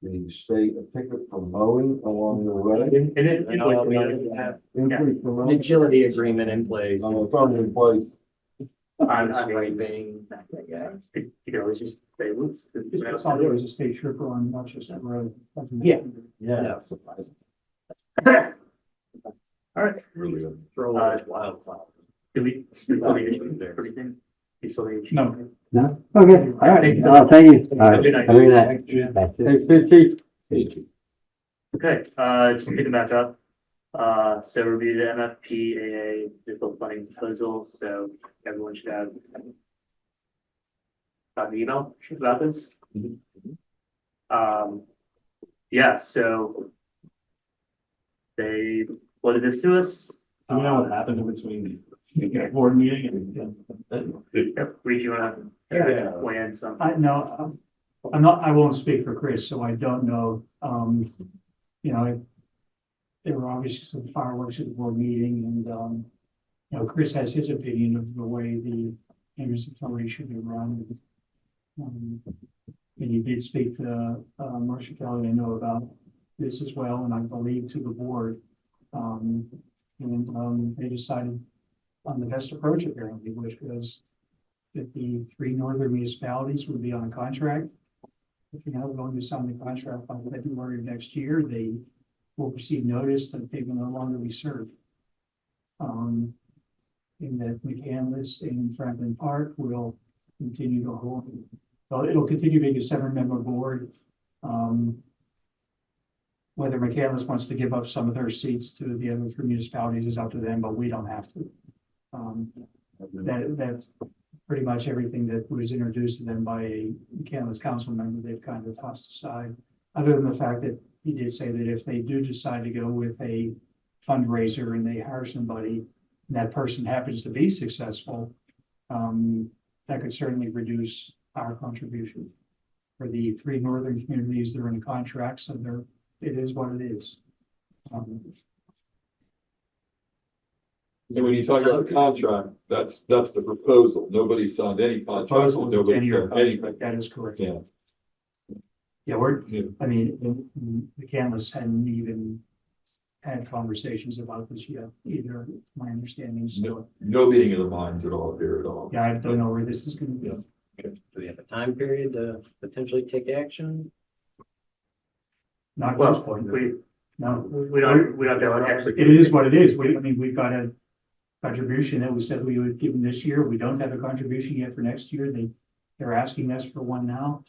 the state a ticket for mowing along the way? And it, Have Increase the an mowing? agility agreement in place. It's already in place. I'm Scraping. you can always just say, whoops. Just saw there was a state trooper on Rochester Road. Yeah. Yeah. Surprising. All right, Really good. Throw away wildflower. do we still need anything? You still need- No. No? Okay, all right. Thank you. All right. Good night. Have a good night. That's it. Okay, just picking back up. So review the MFPAA municipal funding proposal, so everyone should have got an email about this. Yeah, so they floated this to us. Do you know what happened in between the board meeting and? Yep, Reed, you wanna Yeah. weigh in some? I'm not, I won't speak for Chris, so I don't know. You know, there were obviously some fireworks at the board meeting and, you know, Chris has his opinion of the way the inventory should be run. And he did speak to, Marcia Kelly, I know about this as well, and I believe to the board. They decided on the best approach apparently, which was that the three northern municipalities would be on a contract. If you're not going to sign the contract by February of next year, they will receive notice that they will no longer be served. In that McCandless and Franklin Park will continue to hold. So it'll continue being a 7-member board. Whether McCandless wants to give up some of their seats to the other 3 municipalities is up to them, but we don't have to. That's pretty much everything that was introduced to them by a McCandless council member. They've kind of tossed aside, other than the fact that he did say that if they do decide to go with a fundraiser and they hire somebody, and that person happens to be successful, that could certainly reduce our contribution. For the 3 northern communities, they're in a contract, so it is what it is. So when you talk about the contract, that's the proposal. Nobody signed any contract. Proposal is a Nobody 10-year signed any. contract, that is correct. Yeah. Yeah, I mean, the canvas hadn't even had conversations about this yet either, my understanding, so, No meeting of the minds at all here at all. yeah, I don't know where this is gonna go. Do we have a time period to potentially take action? Not at this Well, point, no, no. we don't have to actually. It is what it is. I mean, we've got a contribution that we said we would give them this year. We don't have a contribution yet for next year. They're asking us for one now,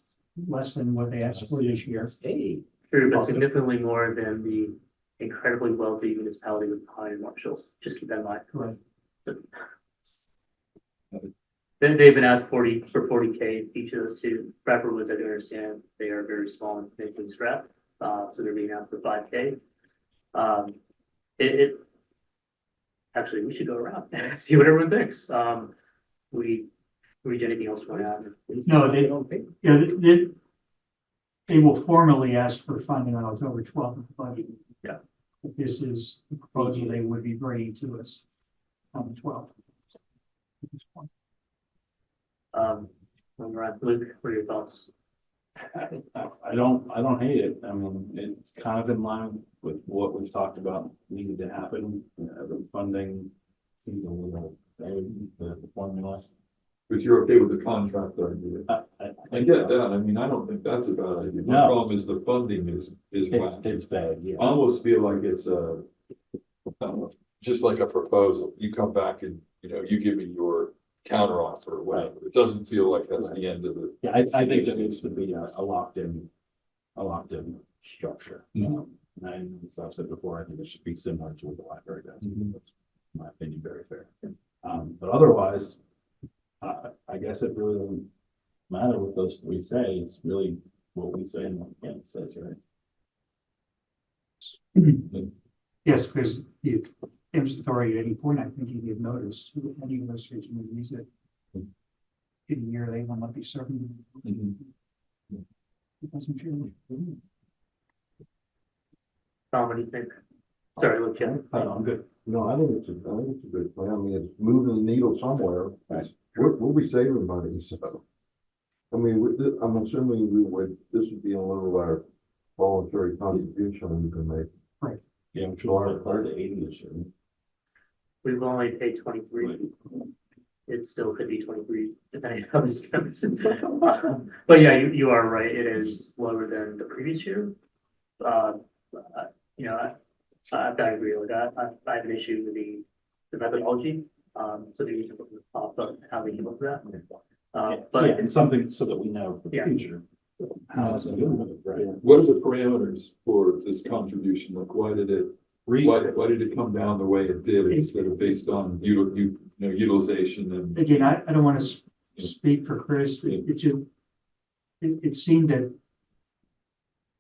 less than what they asked for this year. Hey. True, but significantly more than the incredibly wealthy municipality with Pine and Marshalls. Just keep that in mind. Correct. Then they've been asked 40K each of those 2. Bradford Woods, I do understand, they are very small and making scrap, so they're being asked for 5K. Actually, we should go around and see what everyone thinks. We reach anything else you want to add? No, they will formally ask for funding on October 12th of the budget. Yeah. But this is the proposal they would be bringing to us on the 12th. At this point. Luke, what are your thoughts? I don't hate it. I mean, it's kind of in line with what we've talked about needed to happen. The funding seems a little, the formula. But you're okay with the contract idea? I get that. I mean, I don't think that's a bad idea. The No. problem is the funding is whack. It's bad, yeah. I almost feel like it's just like a proposal. You come back and, you give me your counter offer or whatever. It doesn't feel like that's the end of it. Yeah, I think there needs to be a locked in structure. And as I've said before, I think it should be similar to what the library does. That's my opinion, very fair. But otherwise, I guess it really doesn't matter what those three say, it's really what we say and what Ken says, right? Yes, because the Tim's authority at any point, I think you give notice, any of those three communities that in a year they will not be serving. Mhm. It doesn't change. Tom, what do you think? Sorry, look, Jim. I'm good. No, I think it's a good plan. I mean, it's moving the needle somewhere. We'll be saving money, so. I mean, I'm assuming this would be a little of our voluntary contribution we can make. Yeah, which will start to 80 this year. We've only paid 23. It still could be 23, depending on how this goes. But yeah, you are right. It is lower than the previous year. You know, I agree with that. I have an issue with the methodology. So maybe we can pop up how we can look at that. But Yeah, and something so that we know for the Yeah. future. How it's moving, right? What are the parameters for this contribution? Like, why did it come down the way it did instead of based on utilization and? Again, I don't want to speak for Chris, it seemed that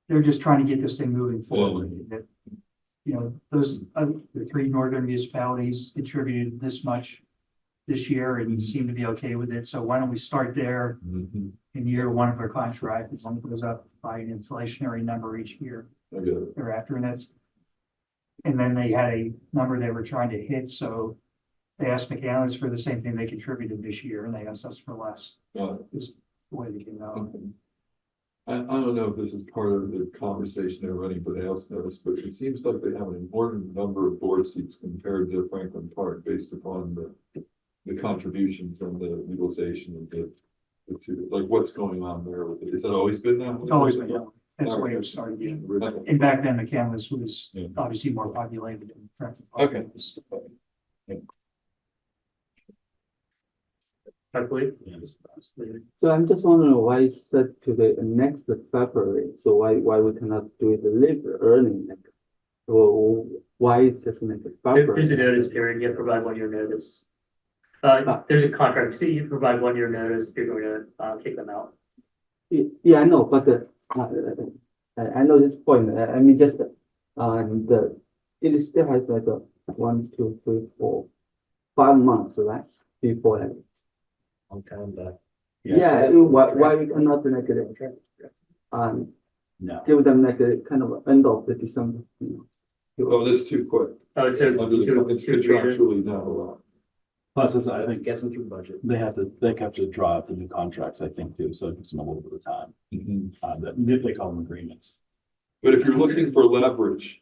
they're just trying to get this thing moving forward. That, you know, the three northern municipalities contributed this much this year and seem to be okay with it. So why don't we start there Mhm. in year one of their contract, as long as it goes up by an inflationary number each year I get it. thereafter, and then they had a number they were trying to hit, so they asked McAllen's for the same thing they contributed this year, and they asked us for less. Is the way they came out. I don't know if this is part of the conversation or anybody else noticed, but it seems like they have an important number of board seats compared to Franklin Park based upon the contributions and the utilization of the two. Like, what's going on there with it? Has that always been that way? It's always been that way. That's the way it started. And back then, McAllen's was Yeah. obviously more populated than Franklin Park. Okay. was. hopefully, So I'm just wondering why it's set to the next February, so why we cannot do it a little early next? Or why it's just next February? there's a notice period. You have to provide 1 year notice. There's a contract. So you provide 1 year notice if you're going to kick them out. Yeah, I know, but I know this point. I mean, just it still has like a 1, 2, 3, 4, 5 months, right? Before that. I'm kind of that. Yeah, why we cannot like No. give them like a kind of end of the December, you know? Oh, that's too quick. Oh, it's It's contractually not allowed. Plus, as I Let's think get them through budget. they have to draw up the new contracts, I think, too, so it gives them a little bit of time. Mhm. That they call them agreements. But if you're looking for leverage,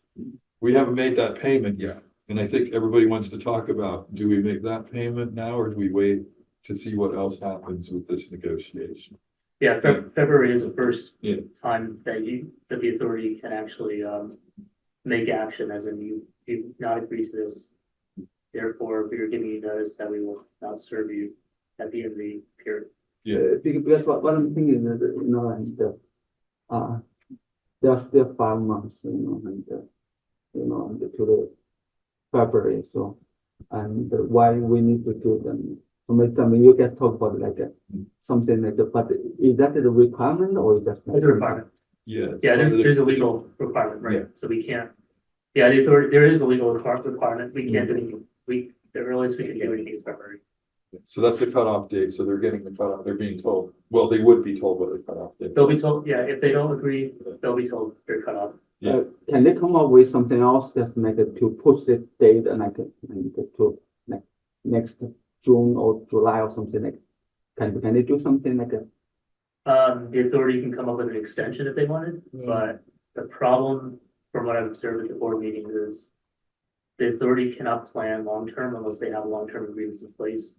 we haven't made that payment yet. And I think everybody wants to talk about, do we make that payment now or do we wait to see what else happens with this negotiation? Yeah, February is the first Yeah. time that the authority can actually, make action as in you not agree to this. Therefore, we are giving you notice that we will not serve you at the end of the period. Yeah. Because what I'm thinking is, that, you know, and there are still 5 months, you know, and to the February, so, and why we need to do them. So maybe I mean, you can talk about like something like that, but is that the requirement or is that? It's a requirement. Yeah. Yeah, there's a legal requirement, right? So we can't, yeah, the authority, there is a legal requirement. We can't do anything. The earliest we can do anything is February. So that's the cutoff date. So they're getting the cutoff. They're being told, well, they would be told what the cutoff date. They'll be told, yeah, if they don't agree, they'll be told they're cut off. Yeah. Can they come up with something else that's like to push the date and like to like next June or July or something like? Can they do something like that? The authority can come up with an extension if they wanted, but the problem, from what I've observed at the board meetings, is the authority cannot plan long-term unless they have long-term agreements in place.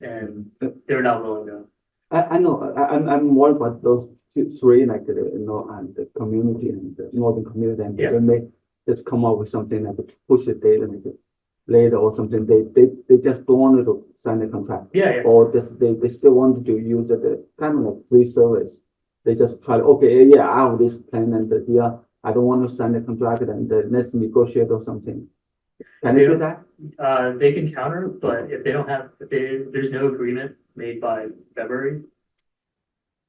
And they're not willing to. I know, I'm more about those three, like, you know, and the community and the northern community, and Yeah. they may just come up with something like to push the date like later or something. They just don't want to sign the contract. Yeah, yeah. Or just they still want to use the kind of like free service. They just try, okay, yeah, I have this plan and yeah, I don't want to sign the contract and let's negotiate or something. Can they do that? They can counter, but if they don't have, if there's no agreement made by February,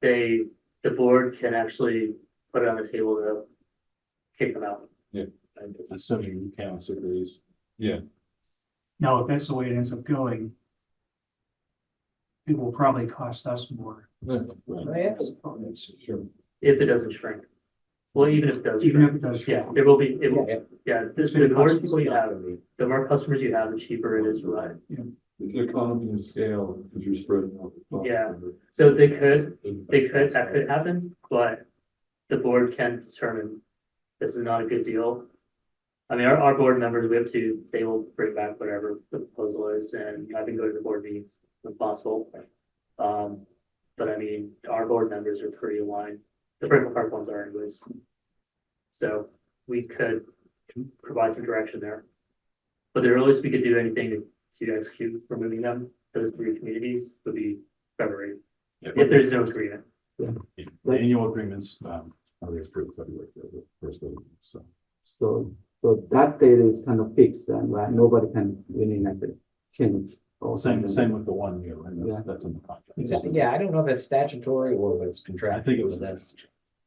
the board can actually put it on the table to kick them out. Assuming the council agrees. Yeah, Now, if that's the way it ends up going, it will probably cost us more. Right. sure. If it doesn't shrink. Well, even if it does. Even shrink. if it does. Yeah, there will be, it will, Yeah. yeah, the more people you have, the more customers you have, the cheaper it is to run. It's an economy of scale, because you're spreading out the cost. Yeah. So that could happen, but the board can determine this is not a good deal. I mean, our board members, they will bring back whatever the proposal is, and I've been going to the board meetings when possible. But I mean, our board members are pretty aligned. The Franklin Park ones are anyways. So we could provide some direction there. But the earliest we could do anything to execute removing them, those three communities, would be February, if there's no agreement. The annual agreements, are approved February first, so. So that date is kind of fixed and right, nobody can really make it change. or Same something. with the 1 year, right? Yeah. That's in the contract. Exactly, yeah, I don't know if it's statutory or if it's contractual. I think it was- but that's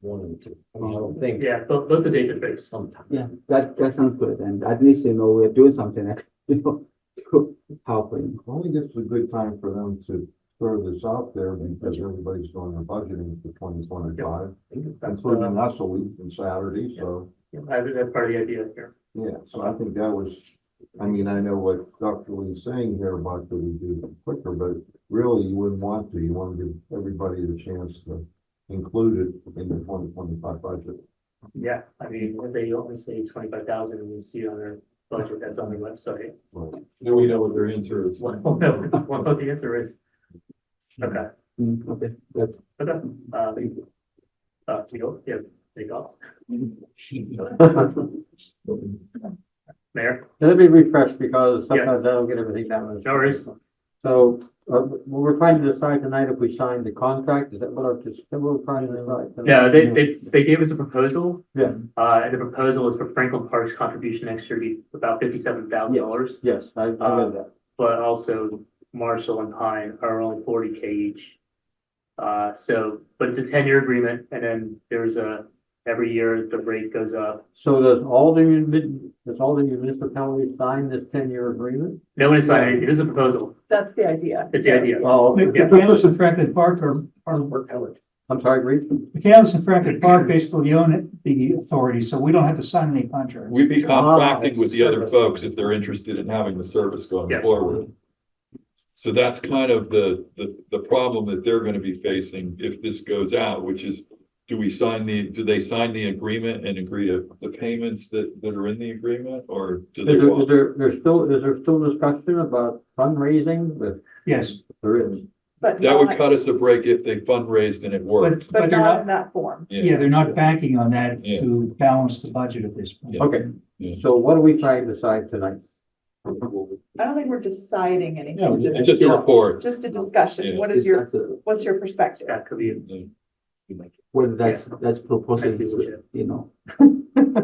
one of the two. I mean, I don't think Yeah, both the dates are fixed. sometime. Yeah, that sounds good, and at least, we're doing something that, to help him. I think it's a good time for them to throw this out there because everybody's doing their budgeting for 2025, That's, including us a week and Saturday, so, I think that's part of the idea here. yeah, so I think that was, I mean, I know what Dr. Lee's saying here about that we do it quicker, but really you wouldn't want to. You want to give everybody the chance to include it in the 2025 budget. Yeah, I mean, if they only say 25,000 and you see it on their budget, that's on their website. Right. Then we know what their answer is. Well, no, what the answer is. Okay, Okay, that's, okay, Neil, yeah, any thoughts? Mayor? Let me refresh because sometimes Yes. I don't get everything down. No worries. So, we're trying to decide tonight if we sign the contract, is that what we're trying to decide? tonight? Yeah, they gave us a proposal. Yeah. And the proposal is for Franklin Park's contribution next year to be about $57,000. Yes, I read that. But also Marshall and Pine are only 40K each. But it's a 10-year agreement, and then there's every year the rate goes up. So does all the municipalities sign this 10-year agreement? No one has signed anything, this is a proposal, That's the idea. it's the idea. Oh, McCandless and Franklin Park are I'm sorry, Reed? McCandless and Franklin Park basically own the authority, so we don't have to sign any contract. We'd be contracting it's with a the other service. folks if they're interested in having the service going Yeah. forward. So that's kind of the problem that they're gonna be facing if this goes out, which is, do they sign the agreement and agree to the payments that are in the agreement, or do they want? Is there still discussion about fundraising with, Yes, there is? But That would not, cut us a break if they fundraised and it worked. but but they're not not, in that form. yeah, they're not banking on that Yeah. to balance the budget at this point. Yeah. Okay, Yeah. so what are we trying to decide tonight? I don't think we're deciding anything. Yeah, today. It's just a report. Just a discussion. Yeah. What's your perspective? That could be, whether that's proposing, Might be legit.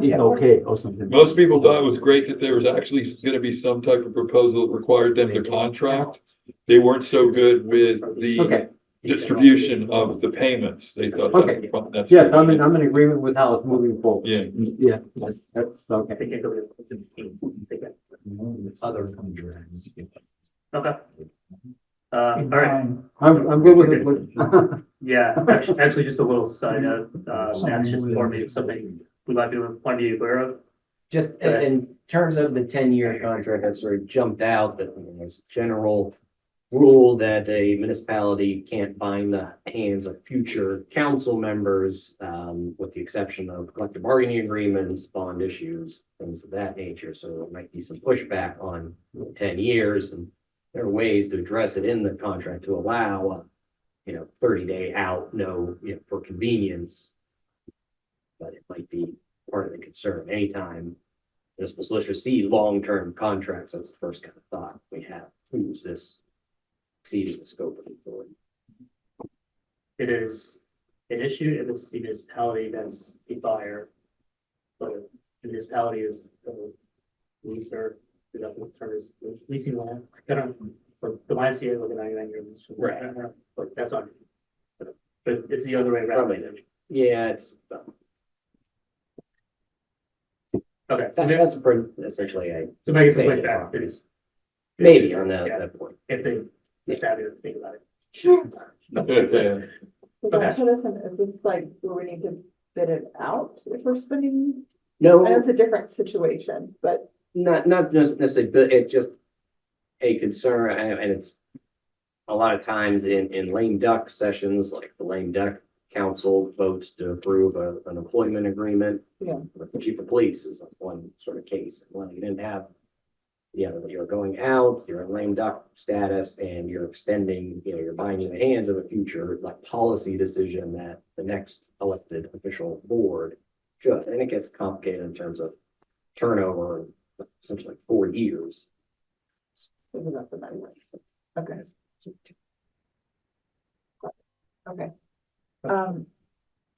is okay or something. Most people thought it was great that there was actually gonna be some type of proposal that required them to contract. They weren't so good with the Okay, distribution of the payments. They thought Okay. that's. yes, I'm in agreement with how it's moving forward. Yeah, Yeah, That's, I okay. think it could be. Other contracts. Okay. All right, I'm good with it. yeah, actually, just a little side note, Matt's just informed me of something we might want to be aware of. Just in terms of the 10-year contract, that sort of jumped out that there's a general rule that a municipality can't bind the hands of future council members, with the exception of collective bargaining agreements, bond issues, things of that nature. So there might be some pushback on 10 years, and there are ways to address it in the contract to allow, 30-day out, for convenience. But it might be part of the concern. Anytime municipal solicitors see long-term contracts, that's the first kind of thought we have. Who's this exceeding the scope of authority? It is an issue if it's the municipality that's the buyer. But if the municipality is the leaser, the term is leasing land, I don't, for the YMCA, look at 99 year lease. Right. But that's not. but it's the other way around. Probably. Yeah, it's, Okay, so maybe, that's essentially a. so maybe some pushback is. Maybe on Yeah, that point. if they decided to think about it. Sure. Yeah. So Okay. that put us in, is this like where we need to bid it out if we're spending? I No, know it's a different situation, but not just necessarily, but it's just a concern, and it's a lot of times in lame duck sessions, like the lame duck council votes to approve an employment agreement. Yeah. With the chief of police is one sort of case. Well, you didn't have, you're going out, you're in lame duck status, and you're extending, you're binding the hands of a future like policy decision that the next elected official board should. And it gets complicated in terms of turnover, essentially 4 years. maybe that's the nice. Okay. Okay.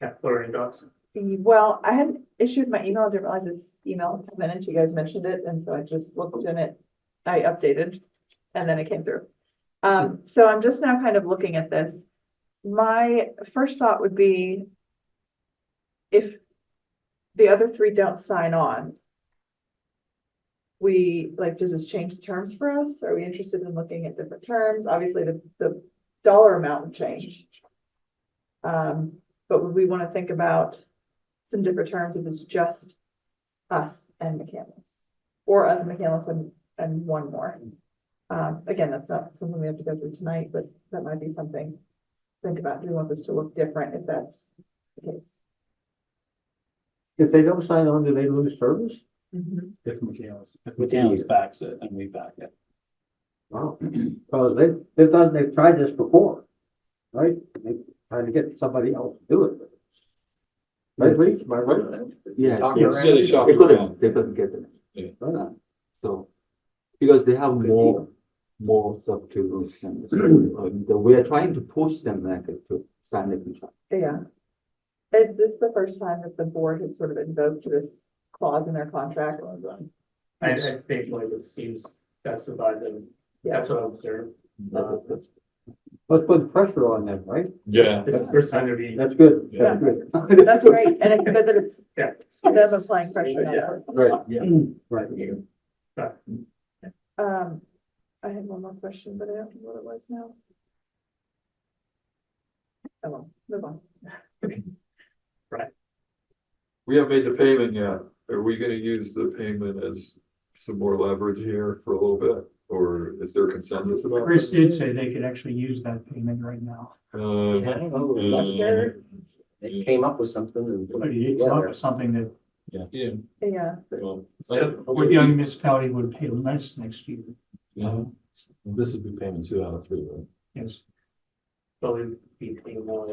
Yeah, Laura, any thoughts? Well, I had issued my email, I didn't realize this email had come in and you guys mentioned it, and so I just looked in it. I updated, and then it came through. So I'm just now kind of looking at this. My first thought would be if the other three don't sign on, does this change the terms for us? Are we interested in looking at different terms? Obviously, the dollar amount would change. But would we want to think about some different terms if it's just us and McCandless? Or us and McCandless and one more? Again, that's not something we have to go through tonight, but that might be something to think about. Do we want this to look different if that's the case? If they don't sign on, do they lose service? If McCandless backs it and we back it. Wow, because they've tried this before, right? They tried to get somebody else to do it. Right, Lee? Am I right? Yeah. Talk yeah. around. Yeah, they shop They around. couldn't get it. Yeah. Right. So, because they have more stuff to lose. And so, we are trying to push them like to sign the contract. Yeah. Is this the first time that the board has sort of invoked this clause in their contract? I think like it seems justified them. That's what I observed. Let's put pressure on them, right? Yeah. This is the first time they're being. That's good. Yeah. That's good. That's great, and it's good that it's Yeah. them applying pressure. Yeah. Right, yeah, right. I had one more question, but I don't know what it was now. Oh, well, move on. We haven't made the payment yet. Are we gonna use the payment as some more leverage here for a little bit? Or is there consensus about Chris that? did say they could actually use that payment right now. They came up with something and put But it he came up together. with something that Yeah. Yeah, Well, the young municipality would pay less next year. This would be payment 2 out of 3, right? Yes. But we'd be paying more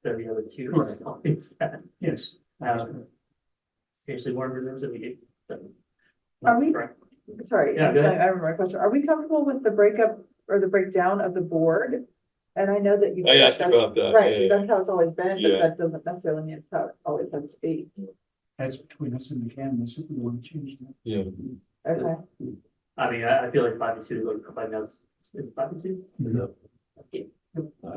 than the other two. Correct. municipalities that, Yes. Actually, more reserves that we get. Are we- Correct. sorry, Yeah, I go ahead. remember my question. Are we comfortable with the breakup or the breakdown of the board? And I know that you. I asked about that. Right, yeah. that's how it's always been, but Yeah. that doesn't necessarily mean it's how it always has to be. That's between us and the canvas if we want to change that. Yeah. Okay, I mean, I feel like 5-2, like, by now it's 5-2.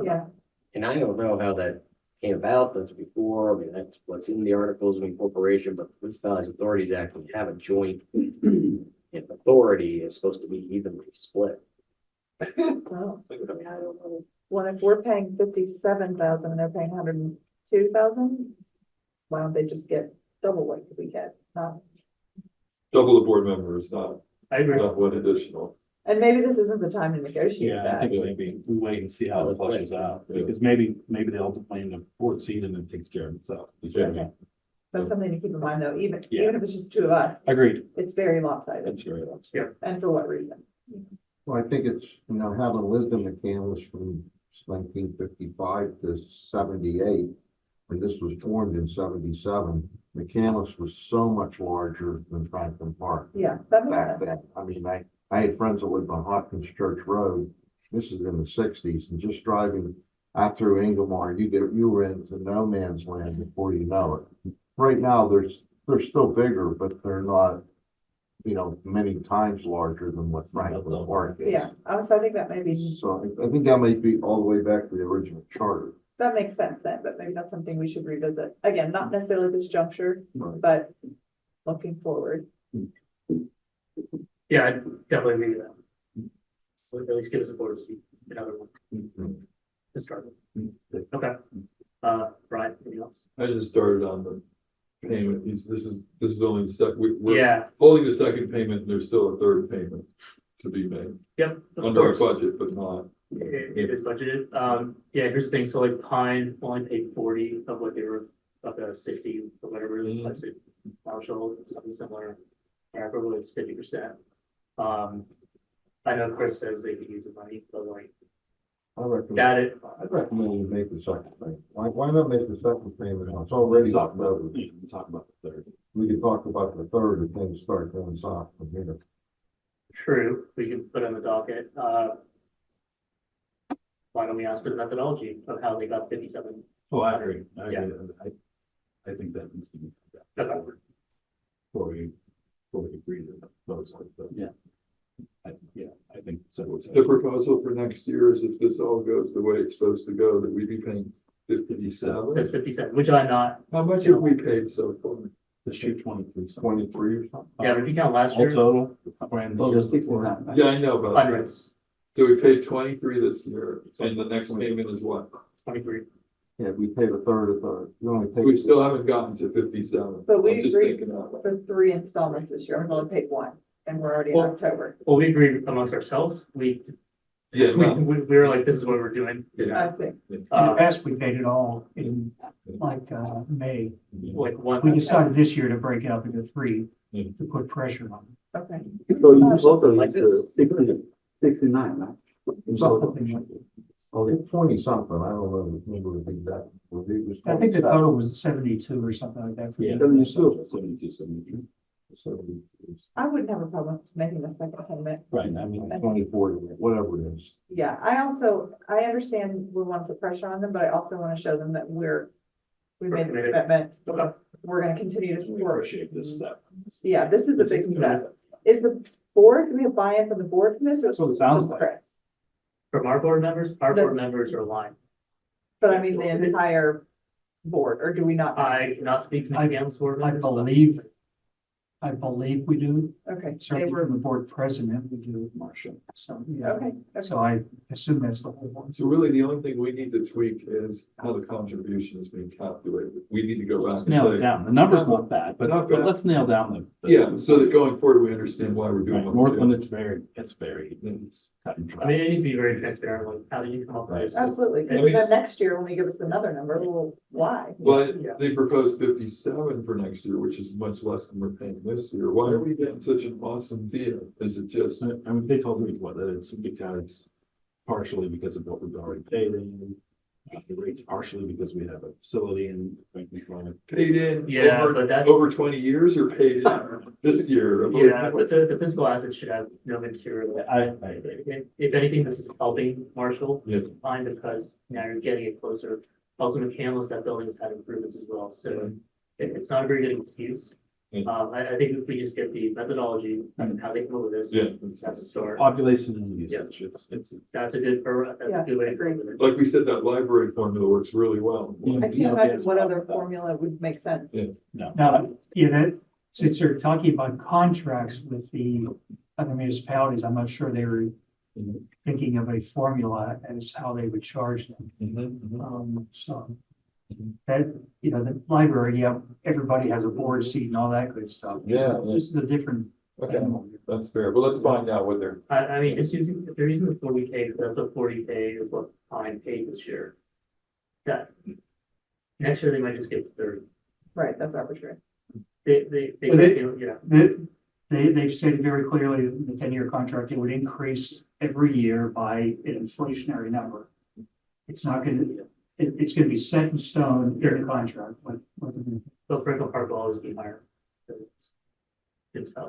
yeah, And I don't know how that came about, that's before, I mean, that's what's in the Articles of Incorporation, but Municipalities Authorities Act, when you have a joint authority, is supposed to be evenly split. well, I mean, I don't know. well, if we're paying 57,000 and they're paying 102,000, why don't they just get double what we get? Double the board members, not I agree. one additional. And maybe this isn't the time to negotiate Yeah, I that. think maybe we wait and see how it flushes out, because maybe they'll plan the board seat and then it takes care of itself. You see what I mean? That's something to keep in mind, though, even Yeah. if it's just two of us, Agreed. it's very lopsided, That's very much. Yeah. and for what reason? Well, I think it's, having lived in McCandless from 1955 to 78, when this was formed in 77, McCandless was so much larger than Franklin Park Yeah, that makes back sense. then. I mean, I had friends that lived on Hopkins Church Road. This is in the 60s, and just driving out through Inglemark, you were into no man's land before you know it. Right now, they're still bigger, but they're not, many times larger than what Franklin Park is. Yeah, so I think that may be, So I think that might be all the way back to the original charter. that makes sense then, but maybe that's something we should revisit. Again, not necessarily this juncture, but looking forward. Yeah, I definitely agree with that. Would at least give us a board seat, another one to start with. Okay. Brian, anything else? I just started on the payment. This is only the second, we're Yeah, holding the second payment, and there's still a third payment to be made yep. of under our course. budget, but not. It is budgeted. Yeah, here's the thing. So like Pine only paid 40 of what they were, of the 60 or whatever it was. Marshall, something similar. Everett was 50%. I know Chris says they could use the money, but like, I recommend, got it. I'd recommend you make the second payment. Why not make the second payment? It's already Talk about, about, we can talk about the third. we can talk about the third if things start going south from here. True, we can put on the docket. Why don't we ask for the methodology of how they got 57? Oh, I agree. I Yeah. agree. I think that needs to be. Okay. Before we agree to those, but yeah. I think so. The proposal for next year is if this all goes the way it's supposed to go, that we be paying 57. Said 57, which I'm not. How much have we paid so far? This year 23. 23 or something? Yeah, but if you count last All year, total. Brand Oh, new. the 69. Yeah, I know, but hundreds, so we paid 23 this year, and the next payment is what? 23. Yeah, we paid a third. You only paid. We still haven't gotten to 57. But we I'm just agreed thinking out loud. for 3 installments this year. We've only paid 1 and we're already in Well- October. Well, we agreed amongst ourselves. Yeah, no, We were like, this is what we're doing. I see. In the past, we paid it all in like, May. Like one. We decided this year to break it up into 3 to put pressure on it. Okay. So you total Like is this. 69, right? In total. Something like that. Oh, it's 20 something. I don't remember the exact. I think the total was 72 or something like that. for the- Yeah. 72. 72, 73. I wouldn't have a problem with making the second payment. Right, I mean, 24, whatever it is. Yeah, I understand we want to put pressure on them, but I also want to show them that we made the committed. commitment. Okay. We're gonna continue to we support. appreciate this step. Yeah, this is a This big is good. step. Is the board, do we have buy-in from the board from this? Or That's what it sounds just like. Chris? From our board members are aligned. But I mean, the entire board, or do we not? I cannot speak to any council board I members. believe we do. Okay, they Certainly were, from the board president, we do. Marshall. So, yeah. okay. So I assume that's the whole board. So really, the only thing we need to tweak is how the contribution is being calculated. We need to go back Let's and nail it say, down. The number's not bad, but Not bad. let's nail down the. yeah, so that going forward, we understand why we're doing Right, what we're Northland, doing. it's very, it's cut and I mean, dry. it needs to be very transparent, like, how did you come up with this? Absolutely, I because mean, then next year, when they give us another number, well, why? Well, Yeah. they proposed 57 for next year, which is much less than we're paying this year. Why are we getting such an awesome deal? Is it just? I mean, they told me that it's because partially because of what we've already paid in. The rates partially because we have a facility in Franklin County. Paid in Yeah, over, but that- over 20 years or paid in this year? Yeah, but the physical assets should have no material. I agree. If anything, this is helping Marshall. Yeah. Fine, because now you're getting it closer. Also, McCandless, that building has had improvements as well, so it's not a very good excuse. Yeah. I think if we just get the methodology and how they come up with this, Yeah. that's a start. Population and usage, it's. That's a good, that's a good way to go with it. Like we said, that library formula works really well. I can't imagine what other formula would make sense. No. Now, since they're talking about contracts with the other municipalities, I'm not sure they were thinking of a formula as how they would charge them. So that, the library, everybody has a board seat and all that good stuff. Yeah. This is a different. Okay, animal. that's fair. But let's find out what they're. I mean, if they're using the 40K, because that's what 40K is what Pine paid this year. That, next year they might just get 30. Right, that's arbitrary. They, Well, they- yeah. They've stated very clearly in the 10-year contract, it would increase every year by an inflationary number. It's not gonna, it's gonna be set in stone in the contract, So Franklin Park will always be higher.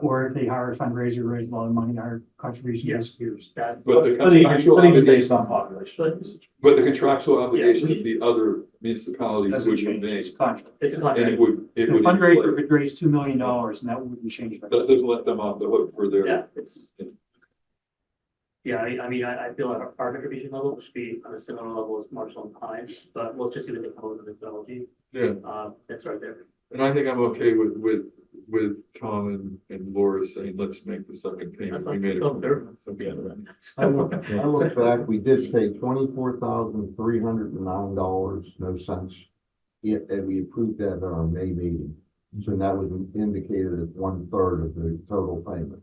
or if they hire a fundraiser, raise a lot of money, hire contribution Yeah. years. That's, But the But even contractual but even obligation, based on population. but the contractual obligation of the other municipalities Doesn't would change remain. this contract. it's a And contract. it would, The it would. fundraiser inflate. could raise $2 million and that wouldn't change. That doesn't let them off the hook for their. Yeah, it's, Yeah, I mean, I feel like our contribution level should be on a similar level as Marshall and Pine, but we'll just see what they come up with the methodology. Yeah, That's right there. and I think I'm okay with Tom and Laura saying, let's make the second payment. We made it. I look back, we did pay $24,309, no cents. Yeah, and we approved that at our May meeting. So that was indicated as 1/3 of the total payment.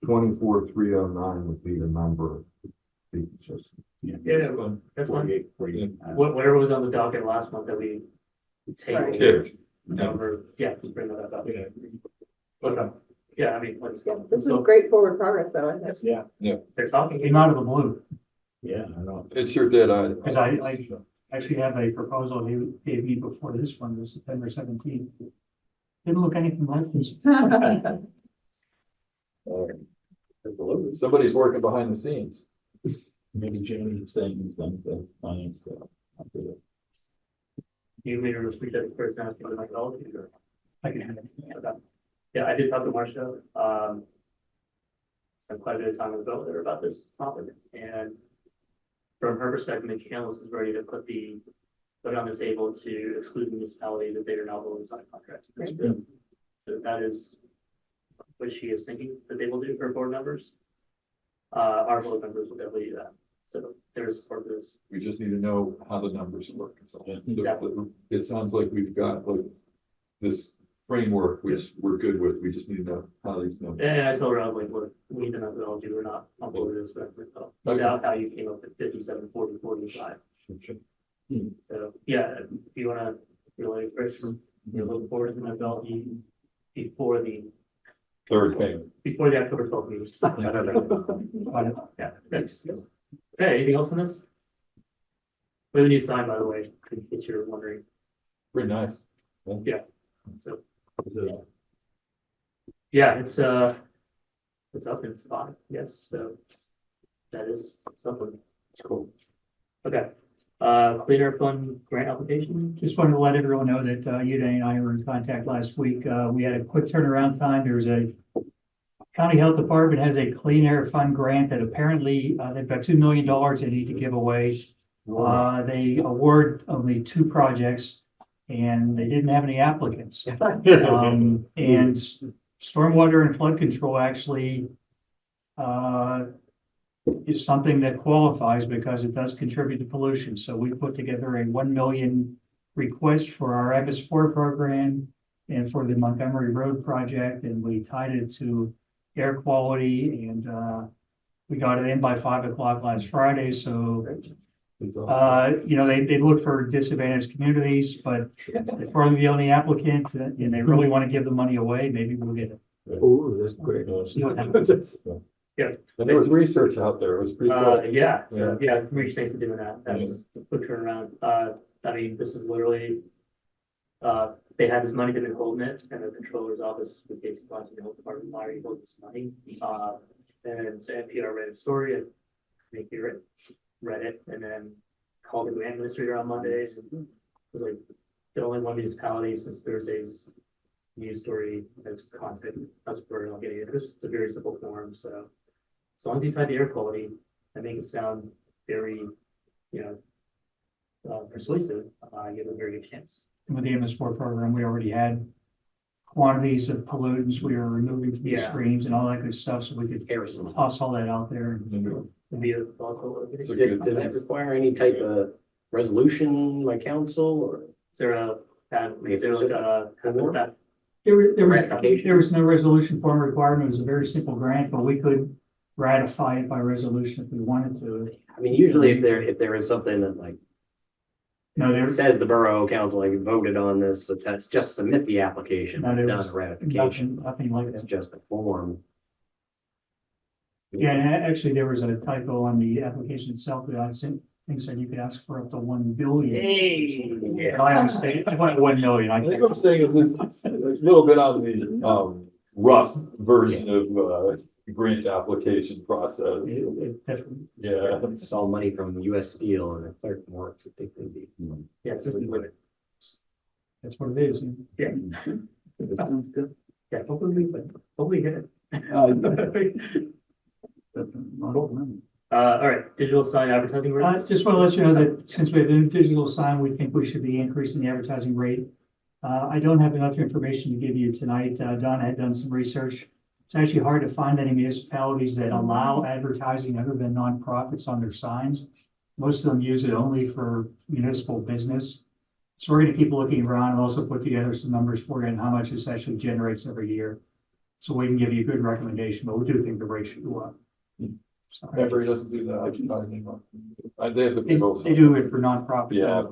24,309 would be the number. Just Yeah, that's fine. Yeah. Whatever was on the docket last month that we tabled. Kicked. Number, yeah, just bring that up. Okay, yeah, I mean, let's Yeah, go. this is great forward progress though, I think. They're talking. Came out of the blue, Yeah, I know. It sure did. because I actually have a proposal he gave me before this one, was September 17th. Didn't look anything like this. Somebody's working behind the scenes. Maybe Jamie saying he's done the finance stuff. After that. You made a repeat that first now, but like all of you. I can have it. Okay. Yeah, I did talk to Marcia, spent quite a bit of time with the builder about this topic, and from her perspective, McCandless is ready to put it on the table to exclude municipalities if they are not willing to sign contracts. So that is what she is thinking that they will do for board members. Our board members will definitely do that, so there's support for this. We just need to know how the numbers work. So Exactly. it sounds like we've got like this framework, which we're good with. We just need to know how these numbers. And I told her, I was like, look, we need the methodology, we're not on board with this, but without how you came up with 57, 40, 45. So, yeah, if you wanna, really, Chris, you're looking forward to the methodology before the October 12th meeting. Yeah, thanks. Okay, anything else on this? We have a new sign, by the way, in case you're wondering. Pretty nice. Yeah, so, Is it, yeah, it's up in it's fine, yes, so that is something. It's cool. Okay, cleaner fund grant application. Just wanted to let everyone know that Uday and I were in contact last week. We had a quick turnaround time. There's a County Health Department has a Clean Air Fund grant that apparently they've got $2 million they need to give away. They award only 2 projects and they didn't have any applicants. And stormwater and flood control actually is something that qualifies because it does contribute to pollution. So we put together a 1 million request for our MS4 program and for the Montgomery Road project, and we tied it to air quality, and we got it in by 5 o'clock last Friday. So you know, they look for disadvantaged communities, but if we're the only applicant and they really want to give the money away, maybe we'll get it. Oh, that's great. See what happens. Yeah. And there was research out there. It was pretty cool. Yeah, so, yeah, really thanks for doing that. That was a quick turnaround. I mean, this is literally, they had this money, they've been holding it, and the controller's office with Casey Boston, the health department, why are you holding this money? And so NPR read a story, and make you read it, and then called the grant administrator on Mondays, and it was like, the only one municipality since Thursday's news story has contact us for not getting it. It's a very simple form, so as long as you tie the air quality and make it sound very, you know, persuasive, you have a very good chance. With the MS4 program, we already had quantities of pollutants we were removing from the Yeah. streams and all that good stuff, so we could toss all that out there. It'd be a thoughtful. It's a good- Does that require any type of resolution by council or? Is there a, is there like a, that, There was no resolution form requirement. It was a very simple grant, but we could ratify it by resolution if we wanted to. I mean, usually if there is something that like, No, it there, says the borough council like voted on this, so that's just submit the application, No, there not was a ratification. nothing like It's that. just a form. Yeah, and actually there was a typo on the application itself that I sent, things that you could ask for up to 1 billion. hey, But I understand, I went 1 million. I think I'm saying is it's a little bit on the rough version of grant application process. It definitely, Yeah. It's all money from US Steel and the clerk works, I think they'd be. yeah, just with it. that's what it is. Yeah, Sounds good. yeah, hopefully hit it. All right, digital sign advertising rates? Just want to let you know that since we have a digital sign, we think we should be increasing the advertising rate. I don't have enough information to give you tonight. Donna had done some research. It's actually hard to find any municipalities that allow advertising other than nonprofits on their signs. Most of them use it only for municipal business. So we're gonna keep looking around and also put together some numbers for you and how much this actually generates every year. So we can give you a good recommendation, but we do think the rate should go up. So, Everybody doesn't do that advertising. They have the They, big old. they do it for nonprofit. Yeah,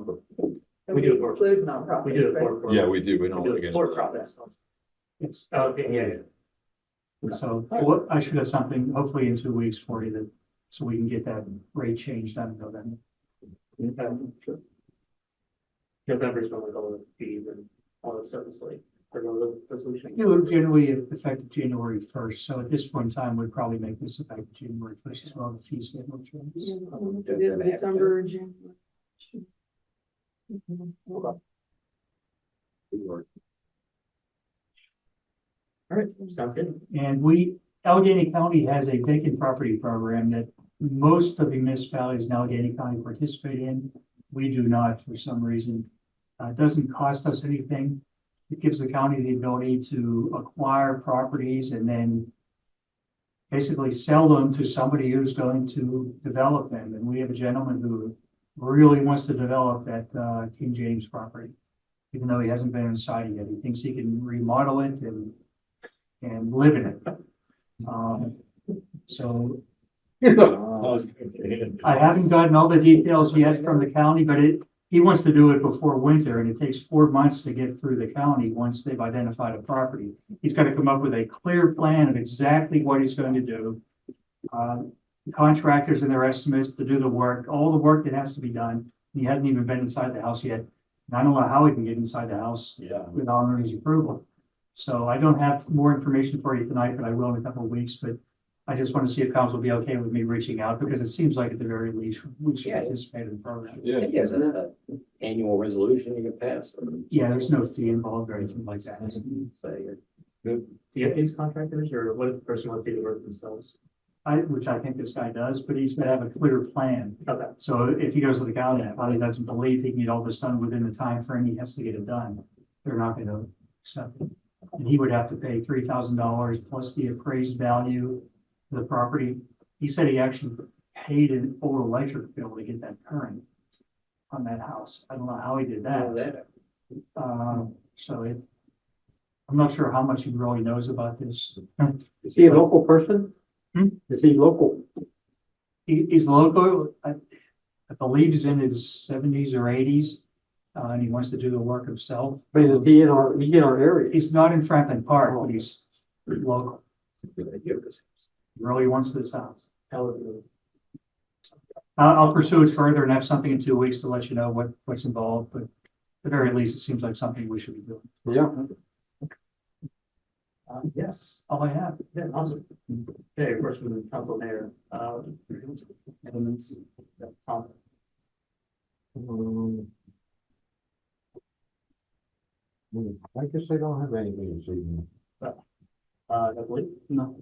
We do it for- Include nonprofits, We do it right? for. yeah, we do. We don't We want do to it get. for into that. profits. Yes. Okay, yeah, So what, I should have something hopefully in 2 weeks for you that, so we can get that rate changed on November. Sure. November's when all the fees and all that stuff is like, for the resolution. It would generally effective January 1st. So at this point in time, we'd probably make this effective January 1st as well. The fees get more changes. Yeah, I don't know if they did it in December or January. All right, sounds good. And Allegheny County has a vacant property program that most of the municipalities in Allegheny County participate in. We do not for some reason. It doesn't cost us anything. It gives the county the ability to acquire properties and then basically sell them to somebody who's going to develop them. And we have a gentleman who really wants to develop that King James property, even though he hasn't been inside it yet. He thinks he can remodel it and live in it. So I haven't gotten all the details yet from the county, but he wants to do it before winter, and it takes 4 months to get through the county once they've identified a property. He's got to come up with a clear plan of exactly what he's going to do. Contractors and their estimates to do the work, all the work that has to be done. He hasn't even been inside the house yet. And I don't know how he can get inside the house without his approval. So I don't have more information for you tonight, but I will in a couple of weeks. But I just want to see if council will be okay with me reaching out, because it seems like at the very least, we should participate in the program. Yeah. Yeah, isn't that an annual resolution you can pass? Yeah, there's no fee involved or anything like that. Do you have these contractors, or what if the person wants to do the work themselves? Which I think this guy does, but he's gonna have a clear plan. Okay. So if he goes to the county, the county doesn't believe he can get all this done within the time frame he has to get it done, they're not gonna accept it. And he would have to pay $3,000 plus the appraised value of the property. He said he actually paid an old electric bill to get that current on that house. I don't know how he did that. I'm not sure how much he really knows about this. Is he a local person? Is he local? He's local. I believe he's in his 70s or 80s, and he wants to do the work himself. But is he in our area? He's not in Franklin Park, but he's local. Really wants this house. I'll pursue it further and have something in 2 weeks to let you know what's involved, but at the very least, it seems like something we should be doing. Yeah. Yes. All I have. Yeah, awesome. Okay, of course, from the council mayor. Tom. I guess I don't have anything this evening. Natalie? No.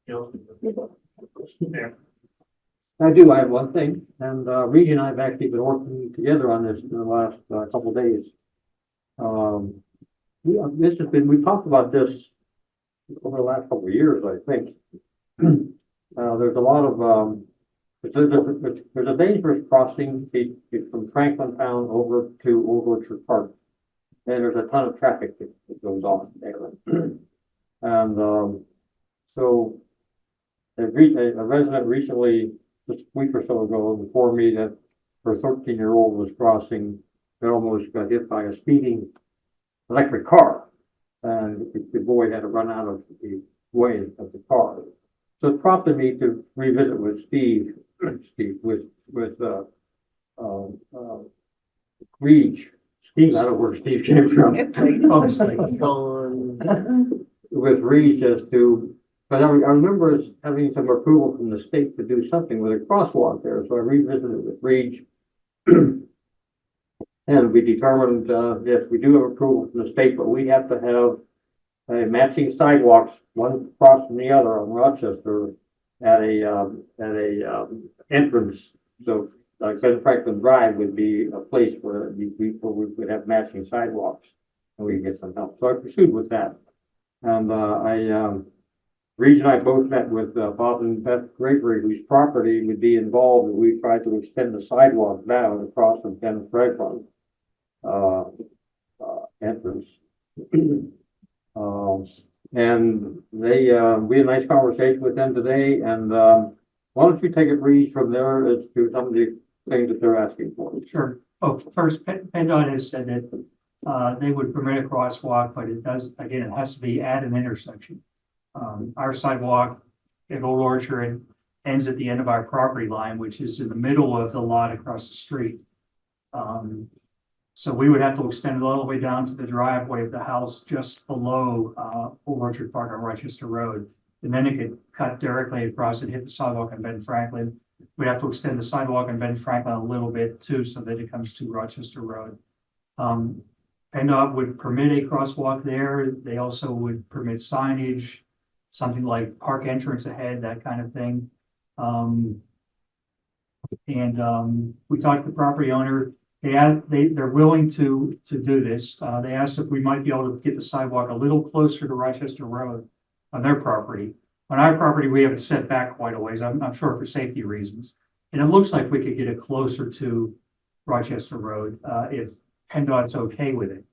Jill? Mayor? I do, I have one thing, and Regie and I have actually been working together on this in the last couple of days. We've talked about this over the last couple of years, I think. There's a lot of, there's a dangerous crossing from Franklin Town over to Old Orchard Park. And there's a ton of traffic that goes on there. And so a resident recently, just a week or so ago, informed me that her 13-year-old was crossing, and almost got hit by a speeding electric car. And the boy had to run out of the way of the car. So it prompted me to revisit with Steve, Reach. Steve, I don't know where Steve came from. With Reach as to, but I remember us having some approval from the state to do something with a crosswalk there. So I revisited with Reach. And we determined, yes, we do have approval from the state, but we have to have matching sidewalks, one across from the other on Rochester, at a entrance. So like Ben Franklin Drive would be a place where we would have matching sidewalks and we could get some help. So I pursued with that. And, Reed and I both met with, Bob and Beth Gregory, whose property would be involved, and we tried to extend the sidewalk down across from Ben Franklin, entrance. And they, we had a nice conversation with them today, and, why don't you take it, Reed, from there as to some of the things that they're asking for? Sure. Oh, first, PennDOT has said that, they would permit a crosswalk, but it does, again, it has to be at an intersection. Our sidewalk at Old Orchard ends at the end of our property line, which is in the middle of the lot across the street. So we would have to extend it all the way down to the driveway of the house just below, Old Orchard Park on Rochester Road. And then it could cut directly across and hit the sidewalk on Ben Franklin. We'd have to extend the sidewalk on Ben Franklin a little bit too, so that it comes to Rochester Road. PennDOT would permit a crosswalk there. They also would permit signage, something like park entrance ahead, that kind of thing. We talked to the property owner. They're willing to do this. They asked if we might be able to get the sidewalk a little closer to Rochester Road on their property. On our property, we have it set back quite a ways. I'm sure for safety reasons. And it looks like we could get it closer to Rochester Road, if PennDOT's okay with it.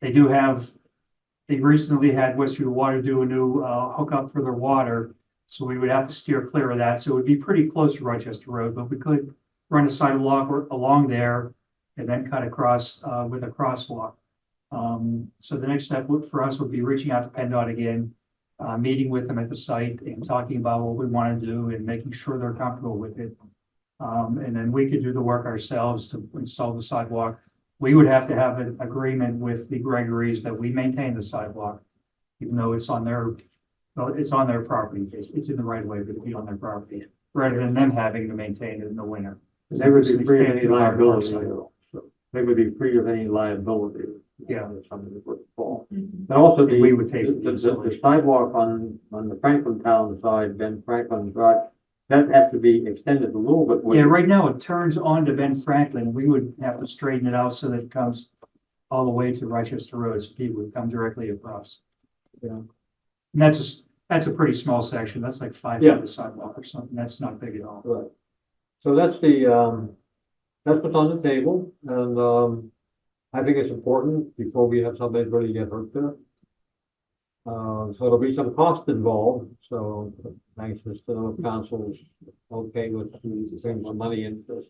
They recently had Westview Water do a new hookup for their water, so we would have to steer clear of that. So it would be pretty close to Rochester Road, but we could run a sidewalk along there and then cut across with a crosswalk. So the next step for us would be reaching out to PennDOT again, meeting with them at the site and talking about what we want to do and making sure they're comfortable with it. And then we could do the work ourselves to install the sidewalk. We would have to have an agreement with the Gregories that we maintain the sidewalk, even though it's on their property. It's in the right of way, but it'd be on their property, rather than them having to maintain it in the winter. They would be free of any liability. They would be free of any liability. Yeah. If something would fall. And also We would take the sidewalk on the Franklin Town side, Ben Franklin Drive, that has to be extended a little bit. Yeah, right now it turns onto Ben Franklin. We would have to straighten it out so that it comes all the way to Rochester Road, so people would come directly across. Yeah. And that's a pretty small section. That's like 5 feet of sidewalk or something. That's not big at all. Right. So that's that's what's on the table, and, I think it's important before we have somebody really get hurt there. So there'll be some cost involved, so thanks to the council's okay with putting some money into this.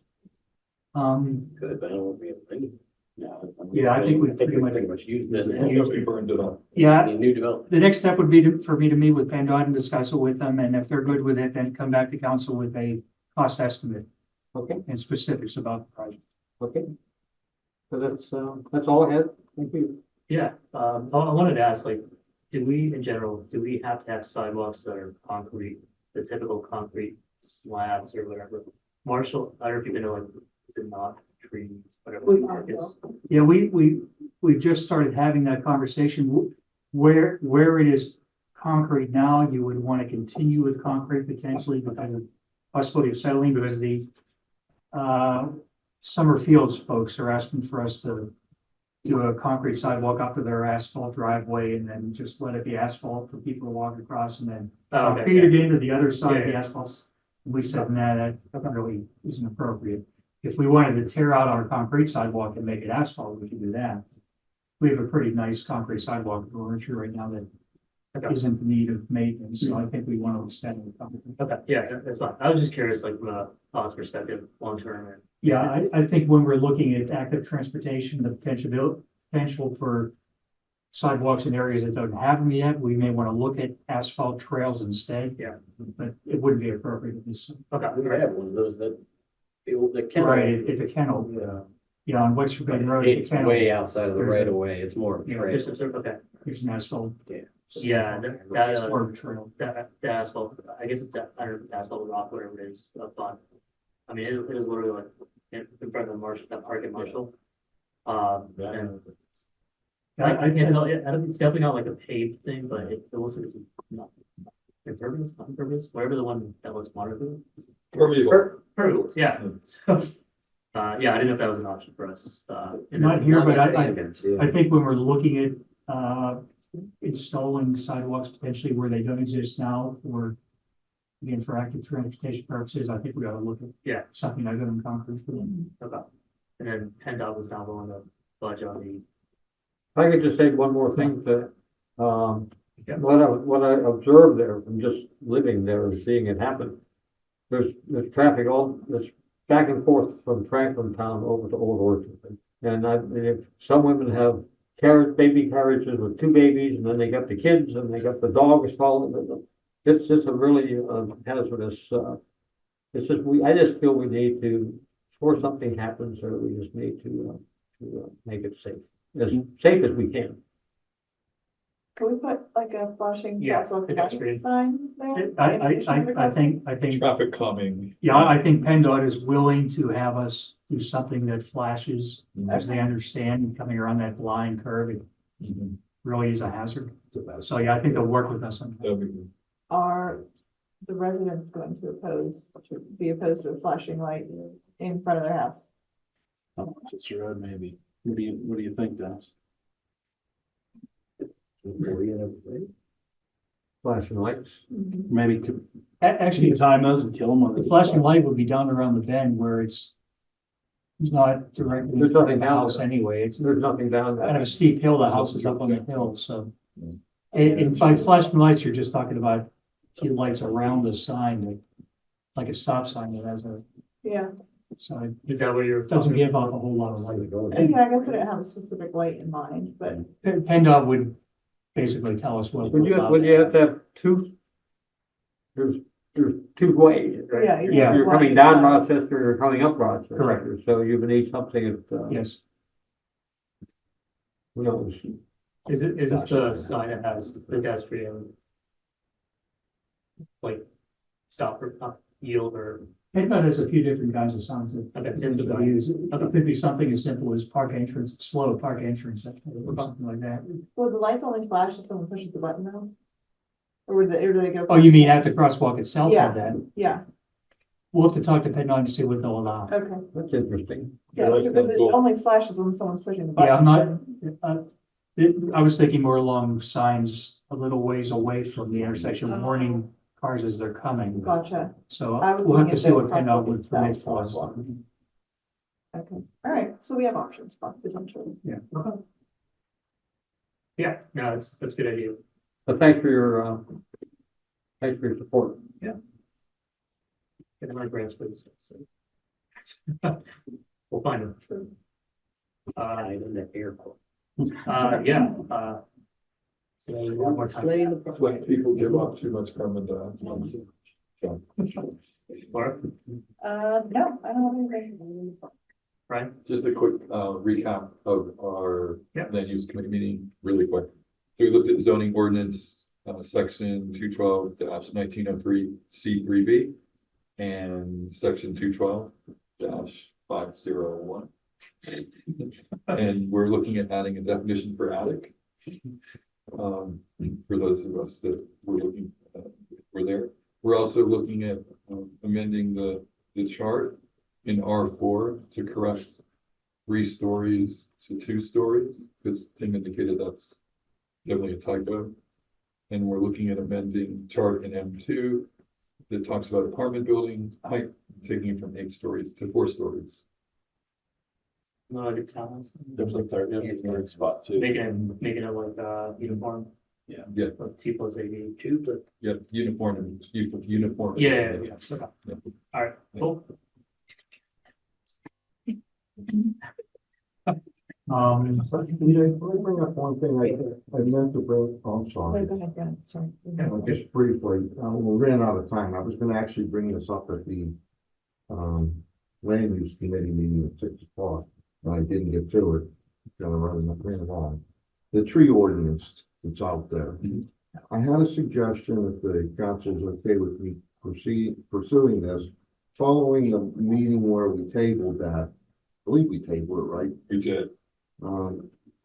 Good, but it won't be a thing. Yeah, I think we pretty much used it. We burned it up. Yeah, New development. the next step would be for me to meet with PennDOT and discuss it with them, and if they're good with it, then come back to council with a cost estimate. Okay. And specifics about the project. Okay. So that's all I had. Thank you. Yeah, I wanted to ask, like, do we have to have sidewalks that are concrete, the typical concrete slabs or whatever? Marshall, I don't know if you know, like, is it not trees, whatever it is? Yeah, we've just started having that conversation. Where it is concrete now, you would want to continue with concrete potentially because of possibility of settling, because the Summer Fields folks are asking for us to do a concrete sidewalk up to their asphalt driveway and then just let it be asphalt for people to walk across and then feed it into the other side of the asphalt. We said, nah, that really isn't appropriate. If we wanted to tear out our concrete sidewalk and make it asphalt, we can do that. We have a pretty nice concrete sidewalk in Orange right now that isn't in need of maintenance, so I think we want to extend it. Okay, yeah, that's fine. I was just curious, like, from a cost perspective, long term. Yeah, I think when we're looking at active transportation, the potential for sidewalks in areas that don't have them yet, we may want to look at asphalt trails instead. Yeah. But it wouldn't be appropriate at this. Okay. We have one of those that, the kennel. Right, at the kennel. Yeah, on Western Bend Road. It's way outside of the right of way. It's more of a trail. Okay. There's an asphalt. Yeah, It's more of a trail. the asphalt, I guess it's, I don't know if it's asphalt rock, whatever it is, but, I mean, it is literally like in front of the Marshall, that park at Marshall. And I can't tell, it's definitely not like a paved thing, but it looks like it's not. impervious, impervious, whatever the one that looks waterproof. Permeable. Pervious, yeah. So, yeah, I didn't know if that was an option for us. Not here, but I Yeah. think when we're looking at, installing sidewalks potentially where they don't exist now, or again, for active transportation purposes, I think we ought to look at. Yeah. Something other than concrete for them. Okay. And then PennDOT was not willing to budge on the, If I could just say one more thing to, Yeah. what I observed there from just living there and seeing it happen. There's traffic there's back and forth from Franklin Town over to Old Orchard. And if some women have baby carriages with two babies, and then they got the kids, and they got the dogs following. It's just a really, hazardous, it's just, I just feel we need to, before something happens, or we just need to make it safe as we can. Can we put like a flashing Yeah, castle pedestrian. sign there? I think, Traffic calming. yeah, I think PennDOT is willing to have us do something that flashes as they understand coming around that blind curve. It Mhm. really is a hazard. So, yeah, I think they'll work with us on that. That'd be good. Are the residents going to be opposed to a flashing light in front of their house? Just your road, maybe. What do you think, Dennis? Flashing lights. Maybe could Actually, time those and kill them when the they flashing light would be down around the bend where it's not directly in There's front nothing of the down house there. anyway. It's There's nothing down kind of there. a steep hill. The house is up on the hill, so. And by flashing lights, you're just talking about key lights around the sign, like a stop sign that has a Yeah, sign. is that what you're? Doesn't give off a whole lot of light. yeah, I guess I didn't have a specific light in mind, but PennDOT would basically tell us what. Would you have to have two? There's two ways, right? Yeah, Yeah. You're coming down Rochester, you're coming up Rochester. Correct. So you would need something at, Yes, who knows? Is this the sign that has pedestrian? Like, stop or yield or, PennDOT has a few different kinds of signs that Okay, that they okay. use. It could be something as simple as park entrance, slow park entrance, or something like that. will the lights only flash if someone pushes the button though? Or do they go? Oh, you mean at the crosswalk itself Yeah. have that? Yeah, We'll have to talk to PennDOT to see what they'll allow. okay. That's interesting. Yeah, lights because don't it go- only flashes when someone's pushing the button. Yeah, I'm not, I was thinking more along signs a little ways away from the intersection, warning cars as they're coming. Gotcha. So I was we'll have to looking see at what the PennDOT would crosswalk permit for us. itself, Okay, all right, so we have options, potentially. Yeah. yeah, no, that's a good idea. But thanks for your support. Get my grants for this. So. We'll find them. In the airport. Yeah, so one more time. When people give off too much carbon dioxide. So, Laura, No, I don't have anything. Brian? just a quick recap of our Yeah. land use committee meeting, really quick. So we looked at zoning ordinance, section 212-1903 C3B and section 212-501. And we're looking at adding a definition for attic. For those of us that were there. We're also looking at amending the chart in R4 to correct 3 stories to 2 stories, because Tim indicated that's definitely a typo. And we're looking at amending chart in M2 that talks about apartment buildings height, taking it from 8 stories to 4 stories. No, good talents. There's a third spot too. Making it like uniform. Yeah. Yeah. With T+80, 2 plus. Yeah, uniform. Yeah. Okay. Yeah. All right, cool. Bring up one thing I meant to bring, oh, I'm sorry. Go ahead, Brad, sorry. Just briefly, we ran out of time. I was gonna actually bring this up at the, land use committee meeting at 6 o'clock. And I didn't get to it. Gonna run along. The tree ordinance that's out there. I had a suggestion if the council's okay with me pursuing this, following the meeting where we tabled that. I believe we tabled it, right? We did.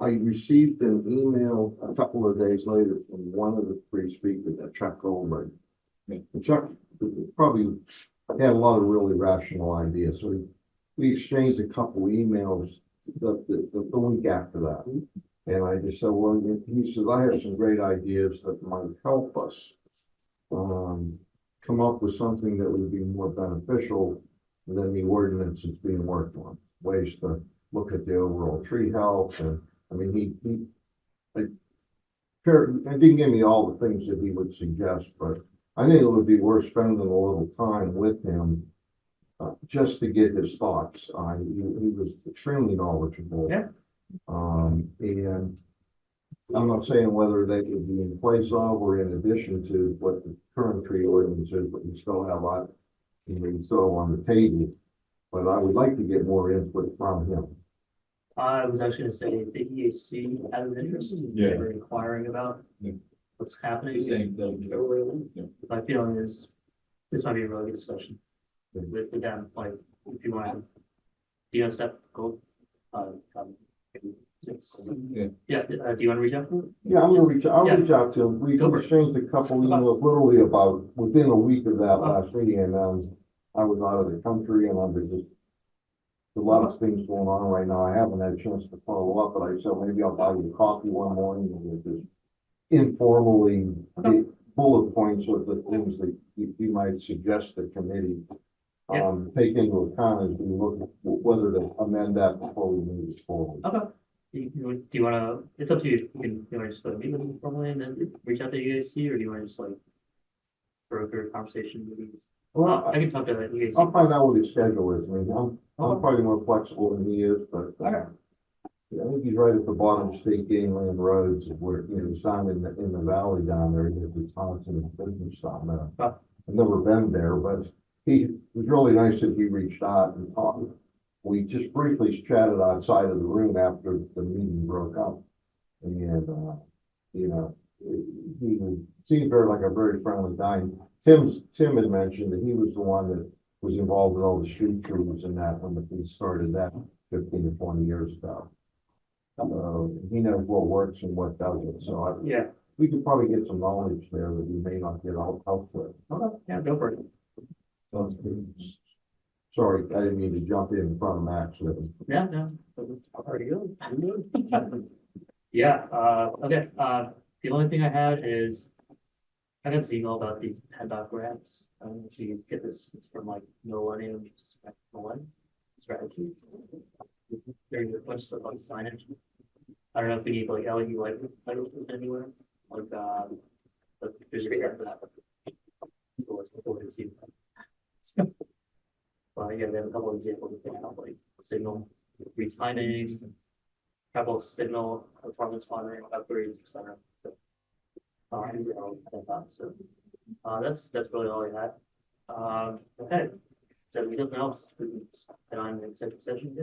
I received an email a couple of days later from one of the three speakers, Chuck Goldberg. Chuck probably had a lot of really rational ideas, so we exchanged a couple emails the week after that. And I just said, well, he said, I have some great ideas that might help us come up with something that would be more beneficial than the ordinance that's being worked on. Ways to look at the overall tree health, and I mean, he didn't give me all the things that he would suggest, but I think it would be worth spending a little time with him just to get his thoughts. He was extremely knowledgeable. Yeah. And I'm not saying whether they could be in place of or in addition to what the current tree ordinance is, but we still have a lot, still on the table. But I would like to get more input from him. I was actually gonna say the EAC has an interest. Yeah. They were inquiring about Yeah. what's happening. Same thing. Yeah. My feeling is this might be a really good discussion with them, like, if you want to, step go. Yeah. Yeah, do you want to reach out to them? Yeah, I'm gonna reach, I'll Yeah. reach out to him. We Go for it. exchanged a couple emails literally about within a week of that last meeting, and I was out of the country and there's just a lot of things going on right now. I haven't had a chance to follow up, but I said maybe I'll buy you coffee one morning and we'll just informally get bullet points of the things that you might suggest the committee Yeah. take into account as we look at whether to amend that before we move it forward. Okay. Do you want to, it's up to you. You want to just meet with them formally and then reach out to EAC, or do you want to just like broker a conversation with these? Well, I can talk to the EAC. I'll find out what his schedule is. I mean, I'm probably more flexible than he is, but yeah, I think he's right at the bottom of state gangland roads where, he's down in the valley down there, he has the Thompson business down there. Oh. I've never been there, but it was really nice that he reached out and talked. We just briefly chatted outside of the room after the meeting broke up. And, he seemed like a very friendly guy. Tim had mentioned that he was the one that was involved with all the street crews and that when we started that 15 to 20 years ago. He knows what works and what doesn't, so Yeah. we could probably get some knowledge there that we may not get elsewhere. Okay. Yeah, go for it. Sounds good. Sorry, I didn't mean to jump in front of Max with him. Yeah, no, already good. Yeah, okay, the only thing I had is, I got this email about the PennDOT grants. I don't know if you get this from like Millennium Strategy. There's a bunch of stuff on signage. I don't know if we need like LED lights anywhere, like, but there's a grant for that. People are supporting it too. Well, yeah, they have a couple of examples of things, like signal retiming, couple of signal performance monitoring upgrades, et cetera. So, that's really all I had. Okay. So, if there's nothing else, we can head on to executive session.